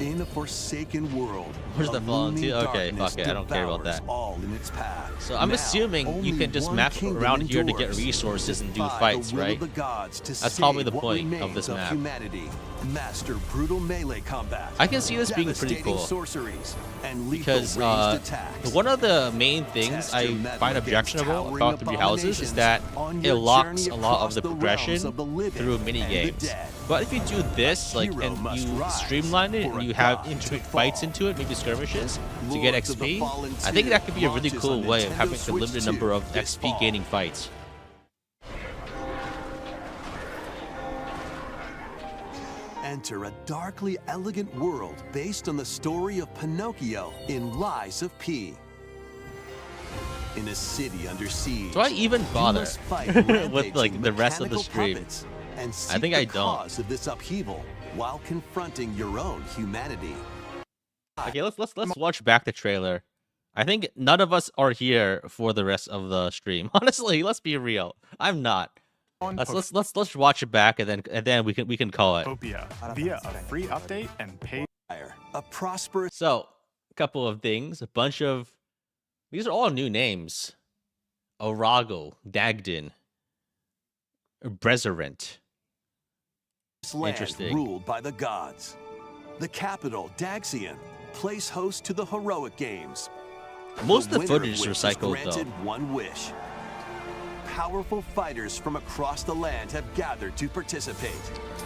Speaker 9: In a forsaken world,
Speaker 1: Where's
Speaker 9: a
Speaker 1: the volunteer?
Speaker 9: looming
Speaker 1: Okay,
Speaker 9: darkness
Speaker 1: fuck it, I don't care about
Speaker 9: devours
Speaker 1: that.
Speaker 9: all in its path.
Speaker 1: So I'm
Speaker 9: Now,
Speaker 1: assuming you
Speaker 9: only
Speaker 1: can just
Speaker 9: one
Speaker 1: map
Speaker 9: kingdom
Speaker 1: around here to get
Speaker 9: endures.
Speaker 1: resources and do
Speaker 9: Defy
Speaker 1: fights,
Speaker 9: the will
Speaker 1: right?
Speaker 9: of the gods to
Speaker 1: That's probably the
Speaker 9: save what
Speaker 1: point of
Speaker 9: remains
Speaker 1: this map.
Speaker 9: Humanity. Master brutal melee combat.
Speaker 1: I can see this being pretty
Speaker 9: devastating
Speaker 1: cool.
Speaker 9: sorceries, and lethal
Speaker 1: Because
Speaker 9: ranged attacks.
Speaker 1: one of the main things
Speaker 9: Test
Speaker 1: I
Speaker 9: your mettle
Speaker 1: find
Speaker 9: against
Speaker 1: objectionable
Speaker 9: towering
Speaker 1: about 3 houses is
Speaker 9: abominations
Speaker 1: that
Speaker 9: on
Speaker 1: it
Speaker 9: your
Speaker 1: locks
Speaker 9: journey
Speaker 1: a lot of
Speaker 9: across
Speaker 1: the
Speaker 9: the realms
Speaker 1: progression
Speaker 9: of the living
Speaker 1: through mini
Speaker 9: and the
Speaker 1: games.
Speaker 9: dead.
Speaker 1: But if you do this, like,
Speaker 9: hero
Speaker 1: and
Speaker 9: must
Speaker 1: you
Speaker 9: rise
Speaker 1: streamline it
Speaker 9: for
Speaker 1: and
Speaker 9: a
Speaker 1: you have
Speaker 9: god
Speaker 1: intricate
Speaker 9: to
Speaker 1: fights
Speaker 9: fall.
Speaker 1: into it, maybe skirmishes to get
Speaker 9: Lords of the
Speaker 1: XP,
Speaker 9: Fallen
Speaker 1: I think that could be a really
Speaker 9: launches
Speaker 1: cool
Speaker 9: on
Speaker 1: way of
Speaker 9: Nintendo
Speaker 1: having a
Speaker 9: Switch
Speaker 1: limited
Speaker 9: 2
Speaker 1: number of
Speaker 9: this
Speaker 1: XP
Speaker 9: fall.
Speaker 1: gaining fights.
Speaker 9: Enter a darkly elegant world based on the story of Pinocchio in Lies of P. In a city under siege,
Speaker 1: Do I even bother
Speaker 9: you must fight
Speaker 1: with
Speaker 9: rampaging
Speaker 1: like the rest of the
Speaker 9: mechanical
Speaker 1: stream?
Speaker 9: puppets and
Speaker 1: I
Speaker 9: seek
Speaker 1: think
Speaker 9: the
Speaker 1: I don't.
Speaker 9: cause of this upheaval while confronting your own humanity.
Speaker 1: Okay, let's watch back the trailer. I think none of us are here for the rest of the stream. Honestly, let's be real. I'm not. Let's watch it back and then we can call it.
Speaker 7: Popia via a free update and paid.
Speaker 9: A prosperous
Speaker 1: So, a couple of things. A bunch of these are all new names. Orago, Dagden, Brezerent.
Speaker 9: land
Speaker 1: Interesting.
Speaker 9: ruled by the gods. The capital, Daxian, plays host to the heroic games.
Speaker 1: Most of the
Speaker 9: winner
Speaker 1: footage is
Speaker 9: which is
Speaker 1: recycled
Speaker 9: granted
Speaker 1: though.
Speaker 9: one wish. Powerful fighters from across the land have gathered to participate.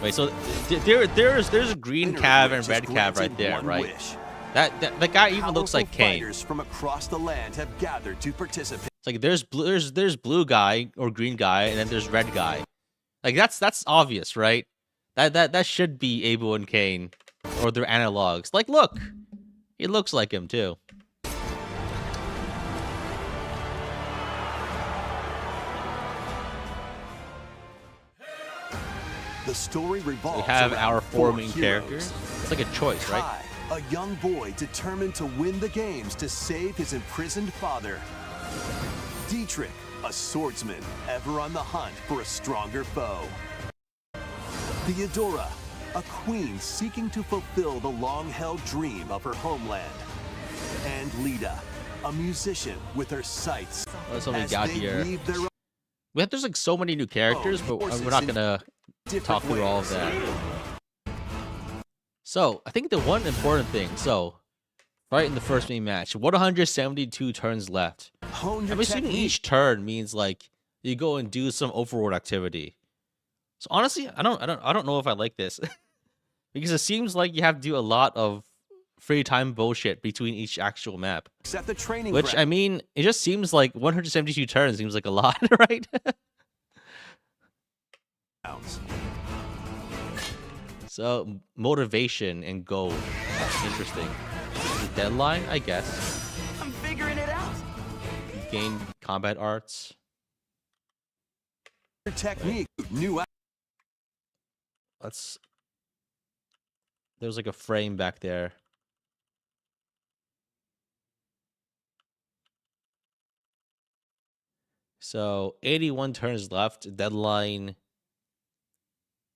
Speaker 1: Wait, so there's a green
Speaker 9: Winner
Speaker 1: cav
Speaker 9: which
Speaker 1: and
Speaker 9: is
Speaker 1: red cav
Speaker 9: granted
Speaker 1: right there,
Speaker 9: one
Speaker 1: right?
Speaker 9: wish.
Speaker 1: That guy even looks like
Speaker 9: Powerful
Speaker 1: Kane.
Speaker 9: Fighters from across the land have gathered to participate.
Speaker 1: It's like there's blue guy or green guy, and then there's red guy. Like that's obvious, right? That should be Abel and Kane, or their analogs. Like, look, he looks like him too.
Speaker 9: The story revolves
Speaker 1: We have
Speaker 9: around
Speaker 1: our four main
Speaker 9: heroes.
Speaker 1: characters. It's like a choice, right?
Speaker 9: Kai, a young boy determined to win the games to save his imprisoned father. Dietrich, a swordsman ever on the hunt for a stronger foe. Theodora, a queen seeking to fulfill the long-held dream of her homeland. And Lita, a musician with her sights.
Speaker 1: That's what we
Speaker 9: as
Speaker 1: got
Speaker 9: they
Speaker 1: here.
Speaker 9: leave their
Speaker 1: There's like so many new characters, but we're not gonna talk through all of that. So, I think the one important thing, right in the first main match, 172 turns left.
Speaker 9: hone your
Speaker 1: I'm assuming
Speaker 9: technique.
Speaker 1: each turn means like you go and do some overworld activity. So honestly, I don't know if I like this. Because it seems like you have to do a lot of free time bullshit between each actual map.
Speaker 9: Set the training
Speaker 1: Which, I mean, it just seems like 172 turns seems like a lot, right?
Speaker 9: grounds.
Speaker 1: So, motivation and goal. Interesting. The deadline, I guess.
Speaker 5: I'm figuring it out.
Speaker 1: Gain combat arts.
Speaker 9: Your technique, new
Speaker 1: Let's... There's like a frame back there. So, 81 turns left. Deadline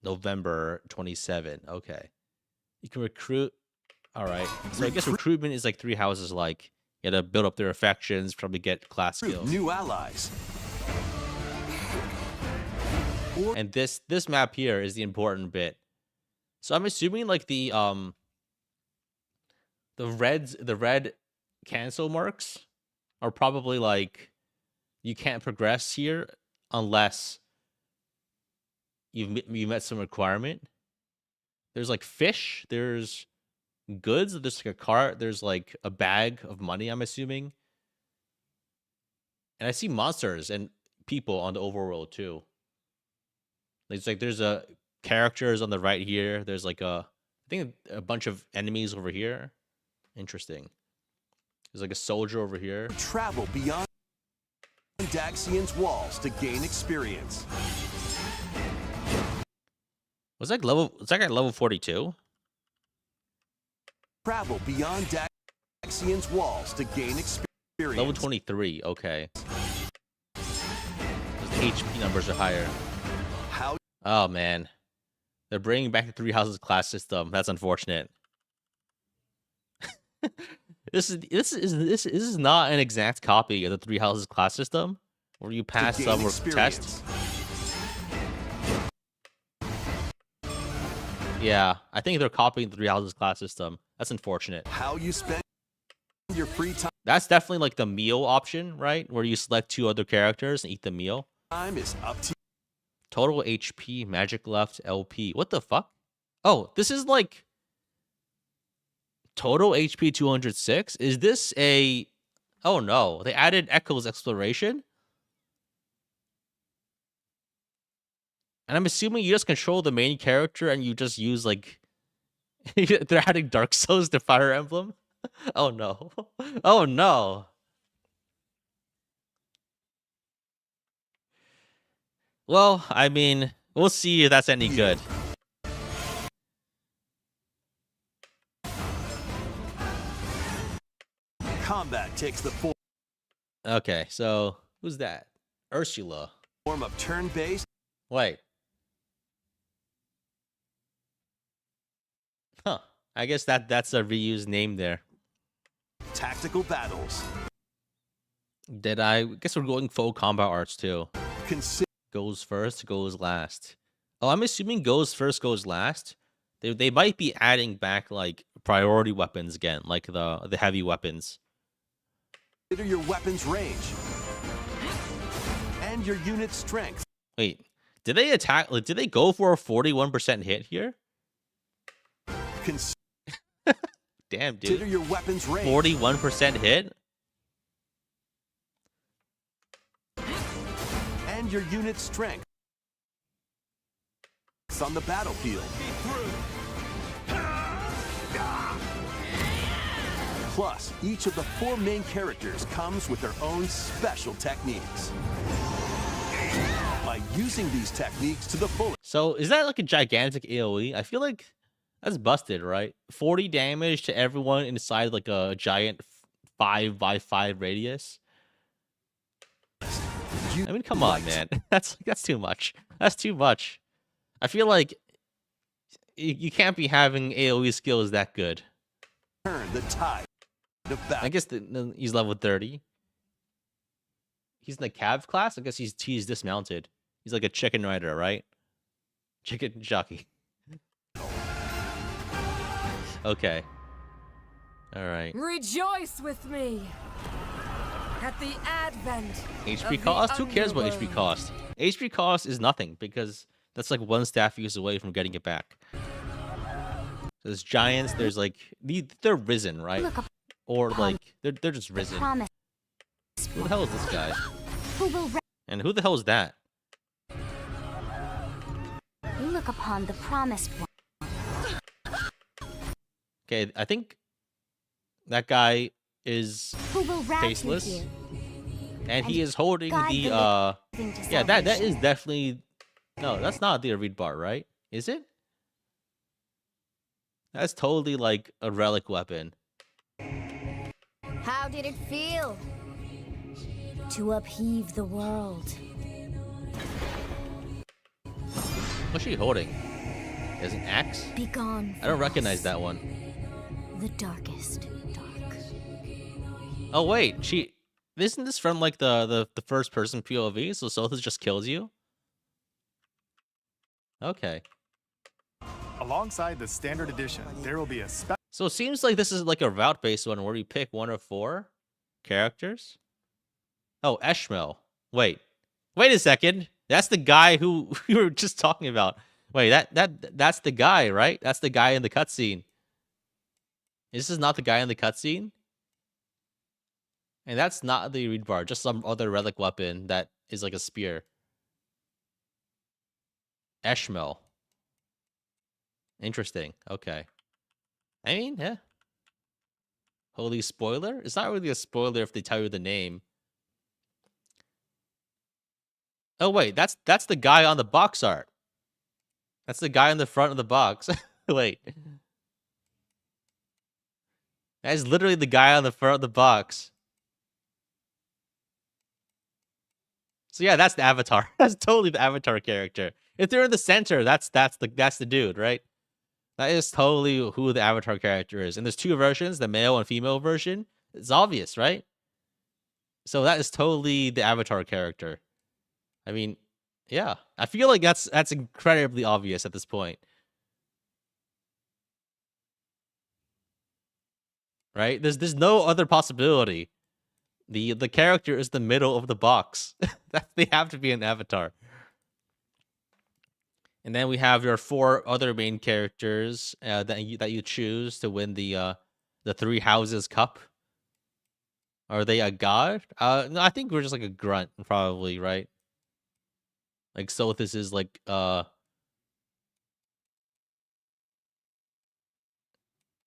Speaker 1: November 27. Okay. You can recruit All right. So I guess recruitment is like 3 houses. Like you got to build up their affections, probably get class skills.
Speaker 9: New allies.
Speaker 1: And this map here is the important bit. So I'm assuming like the red cancel marks are probably like you can't progress here unless you met some requirement. There's like fish, there's goods, there's like a cart, there's like a bag of money, I'm assuming. And I see monsters and people on the overworld too. It's like there's a characters on the right here. There's like I think a bunch of enemies over here. Interesting. There's like a soldier over here.
Speaker 9: Travel beyond Daxian's walls to gain experience.
Speaker 1: Was that at level 42?
Speaker 9: Travel beyond Daxian's walls to gain experience.
Speaker 1: Level 23, okay. The HP numbers are higher.
Speaker 9: How?
Speaker 1: Oh man. They're bringing back the 3 houses class system. That's unfortunate. This is not an exact copy of the 3 houses class system where you pass some test. Yeah, I think they're copying the 3 houses class system. That's unfortunate.
Speaker 9: How you spend your free time?
Speaker 1: That's definitely like the meal option, right? Where you select 2 other characters and eat the meal.
Speaker 9: Time is up to
Speaker 1: total HP, magic left, LP. What the fuck? Oh, this is like total HP 206. Is this a? Oh no, they added Echo's exploration. And I'm assuming you just control the main character and you just use like they're adding Dark Souls to Fire Emblem. Oh no. Oh no. Well, I mean, we'll see if that's any good.
Speaker 9: Combat takes the form.
Speaker 1: Okay, so who's that? Ursula.
Speaker 9: Form of turn-based.
Speaker 1: Wait. Huh. I guess that's a reused name there.
Speaker 9: Tactical battles.
Speaker 1: I guess we're going full combat arts too. Goes first, goes last. Oh, I'm assuming goes first, goes last. They might be adding back like priority weapons again, like the heavy weapons.
Speaker 9: Consider your weapon's range and your unit's strength.
Speaker 1: Wait, did they attack? Like, did they go for a 41% hit here? Damn, dude.
Speaker 9: Consider your weapon's range.
Speaker 1: 41% hit.
Speaker 9: And your unit's strength. It's on the battlefield. Plus, each of the 4 main characters comes with their own special techniques. By using these techniques to the fullest.
Speaker 1: So, is that like a gigantic AoE? I feel like that's busted, right? 40 damage to everyone inside like a giant 5x5 radius. I mean, come on, man. That's too much. That's too much. I feel like you can't be having AoE skills that good.
Speaker 9: Turn the tide.
Speaker 1: I guess he's level 30. He's in the Cav class. I guess he's dismounted. He's like a chicken rider, right? Chicken jockey. Okay. All right.
Speaker 10: Rejoice with me at the advent.
Speaker 1: HP cost? Who cares about HP cost? HP cost is nothing because that's like 1 staff use away from getting it back. There's giants. There's like they're risen, right? Or like they're just risen. Who the hell is this guy? And who the hell is that?
Speaker 6: You look upon the promised one.
Speaker 1: Okay, I think that guy is faceless, and he is holding the yeah, that is definitely no, that's not the Arid bar, right? Is it? That's totally like a relic weapon.
Speaker 2: How did it feel to upheave the world?
Speaker 1: What's she holding? Is an axe?
Speaker 2: Be gone.
Speaker 1: I don't recognize that one.
Speaker 2: the darkest dark.
Speaker 1: Oh wait, isn't this from like the first person POV? So Sothis just kills you. Okay.
Speaker 7: Alongside the standard edition, there will be a special.
Speaker 1: So it seems like this is like a route based one where you pick one of 4 characters. Oh, Eshmel. Wait a second. That's the guy who we were just talking about. Wait, that's the guy, right? That's the guy in the cutscene. This is not the guy in the cutscene. And that's not the read bar, just some other relic weapon that is like a spear. Eshmel. Interesting. Okay. I mean, yeah. Holy spoiler? It's not really a spoiler if they tell you the name. Oh wait, that's the guy on the box art. That's the guy in the front of the box. Wait. That is literally the guy on the front of the box. So yeah, that's the avatar. That's totally the avatar character. If they're in the center, that's the dude, right? That is totally who the avatar character is. And there's 2 versions, the male and female version. It's obvious, right? So that is totally the avatar character. I mean, yeah. I feel like that's incredibly obvious at this point. Right? There's no other possibility. The character is the middle of the box. They have to be an avatar. And then we have your 4 other main characters that you choose to win the 3 Houses Cup. Are they a god? No, I think we're just like a grunt, probably, right? Like Sothis is like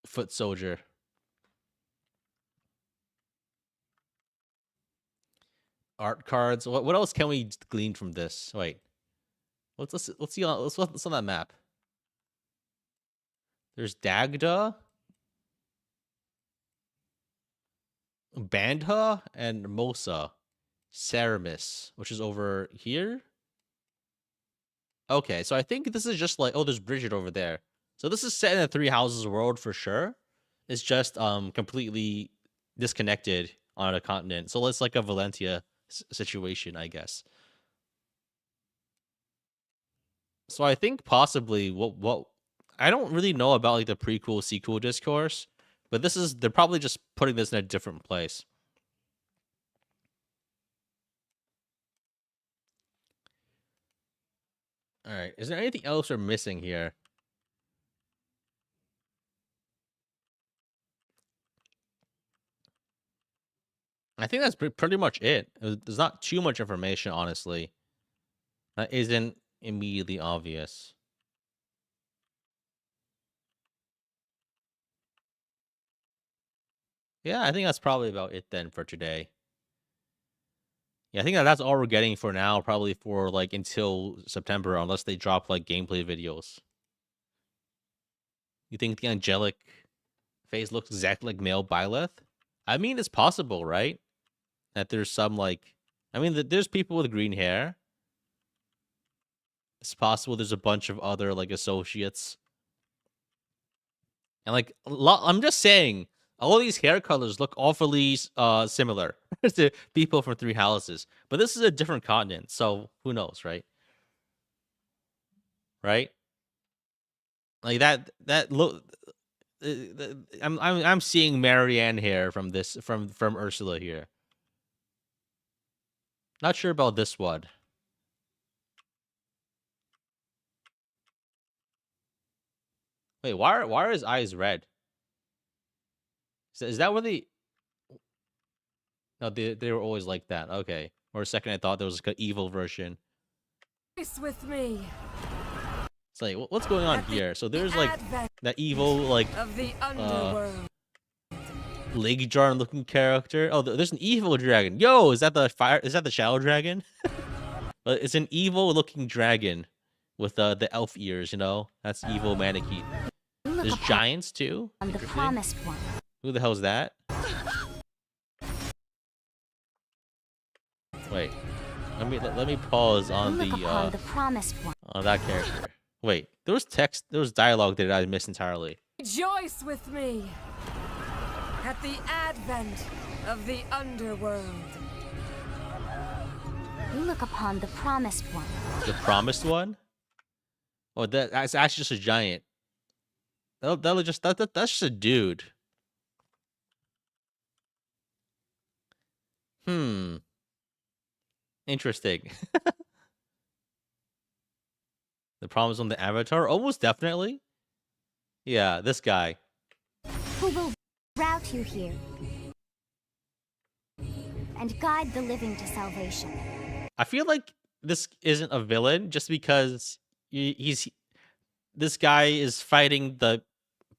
Speaker 1: foot soldier. Art cards. What else can we glean from this? Wait. Let's see what's on that map. There's Dagda, Bandha, and Mosa. Ceramis, which is over here. Okay, so I think this is just like, oh, there's Bridget over there. So this is set in a 3 houses world for sure. It's just completely disconnected on a continent. So it's like a Valentia situation, I guess. So I think possibly what I don't really know about like the prequel sequel discourse, but they're probably just putting this in a different place. All right, is there anything else we're missing here? I think that's pretty much it. There's not too much information, honestly. That isn't immediately obvious. Yeah, I think that's probably about it then for today. Yeah, I think that's all we're getting for now, probably for like until September, unless they drop like gameplay videos. You think the angelic face looks exactly like male Byleth? I mean, it's possible, right? That there's some like, I mean, there's people with green hair. It's possible there's a bunch of other like associates. And like, I'm just saying, all these hair colors look awfully similar to people from 3 houses. But this is a different continent, so who knows, right? Right? Like that look. I'm seeing Marianne hair from this from Ursula here. Not sure about this one. Wait, why are his eyes red? Is that what No, they were always like that. Okay. For a second, I thought there was like an evil version.
Speaker 10: With me.
Speaker 1: It's like, what's going on here? So there's like that evil like
Speaker 10: of the underworld.
Speaker 1: Leg jar looking character. Oh, there's an evil dragon. Yo, is that the fire? Is that the shadow dragon? It's an evil looking dragon with the elf ears. You know, that's evil Manakee. There's giants too.
Speaker 6: On the promised one.
Speaker 1: Who the hell is that? Wait, let me pause on
Speaker 6: the promised one.
Speaker 1: on that character. Wait, there was text, there was dialogue that I missed entirely.
Speaker 10: Rejoice with me at the advent of the underworld.
Speaker 6: We look upon the promised one.
Speaker 1: The promised one? Oh, that's actually just a giant. That's just a dude. Interesting. The promise on the avatar? Almost definitely. Yeah, this guy.
Speaker 6: Who will route you here and guide the living to salvation.
Speaker 1: I feel like this isn't a villain just because this guy is fighting the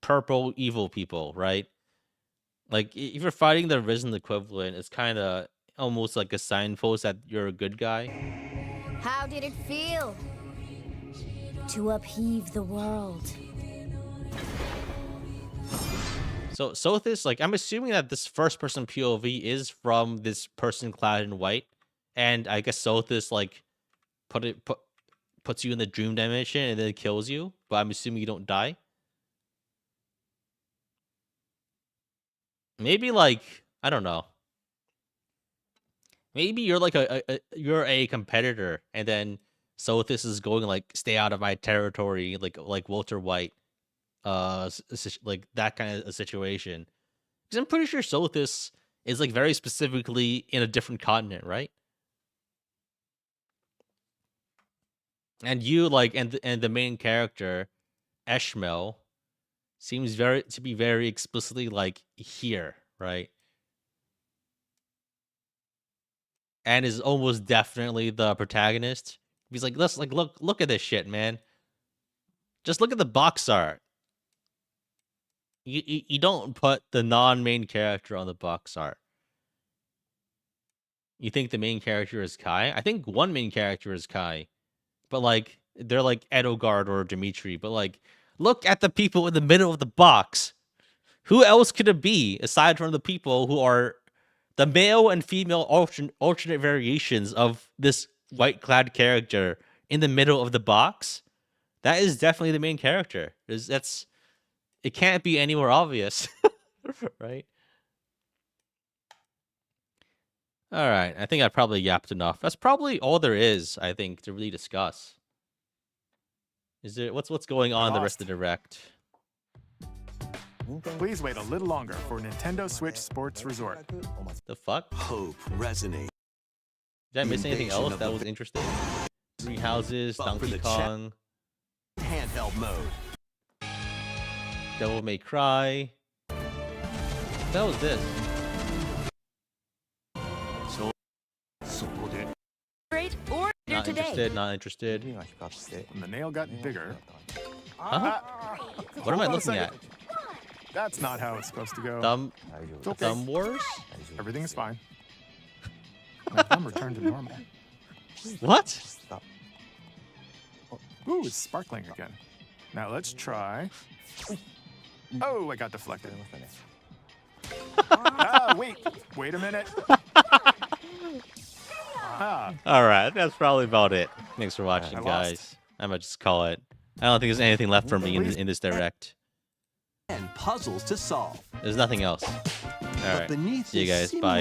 Speaker 1: purple evil people, right? Like, if you're fighting the risen equivalent, it's kind of almost like a signpost that you're a good guy.
Speaker 2: How did it feel to upheave the world?
Speaker 1: So Sothis, like, I'm assuming that this first-person POV is from this person clad in white, and I guess Sothis like puts you in the dream dimension and then it kills you. But I'm assuming you don't die. Maybe like, I don't know. Maybe you're like you're a competitor, and then Sothis is going like, stay out of my territory, like Walter White, like that kind of a situation. Because I'm pretty sure Sothis is like very specifically in a different continent, right? And you like, and the main character, Eshmel, seems to be very explicitly like here, right? And is almost definitely the protagonist. He's like, let's like look at this shit, man. Just look at the box art. You don't put the non-main character on the box art. You think the main character is Kai? I think one main character is Kai. But like, they're like Edogard or Dimitri. But like, look at the people in the middle of the box. Who else could it be aside from the people who are the male and female alternate variations of this white-clad character in the middle of the box? That is definitely the main character. It can't be any more obvious, right? All right, I think I probably yapped enough. That's probably all there is, I think, to really discuss. Is there what's going on in the rest of the direct?
Speaker 7: Please wait a little longer for Nintendo Switch Sports Resort.
Speaker 1: The fuck?
Speaker 9: Hope resonate.
Speaker 1: Did I miss anything else that was interesting? Three Houses, Donkey Kong,
Speaker 9: handheld mode.
Speaker 1: Devil May Cry. What the hell is this?
Speaker 2: Great order
Speaker 1: Not
Speaker 2: today.
Speaker 1: interested, not interested.
Speaker 7: And the nail got bigger.
Speaker 1: Huh? What am I looking at?
Speaker 7: That's not how it's supposed to go.
Speaker 1: Thumb Wars?
Speaker 7: Everything's fine. My thumb returned to normal.
Speaker 1: What?
Speaker 7: Ooh, it's sparkling again. Now let's try. Oh, I got deflected. Wait a minute.
Speaker 1: All right, that's probably about it. Thanks for watching, guys. I might just call it. I don't think there's anything left for me in this direct.
Speaker 9: And puzzles to solve.
Speaker 1: There's nothing else. All right. See you guys. Bye.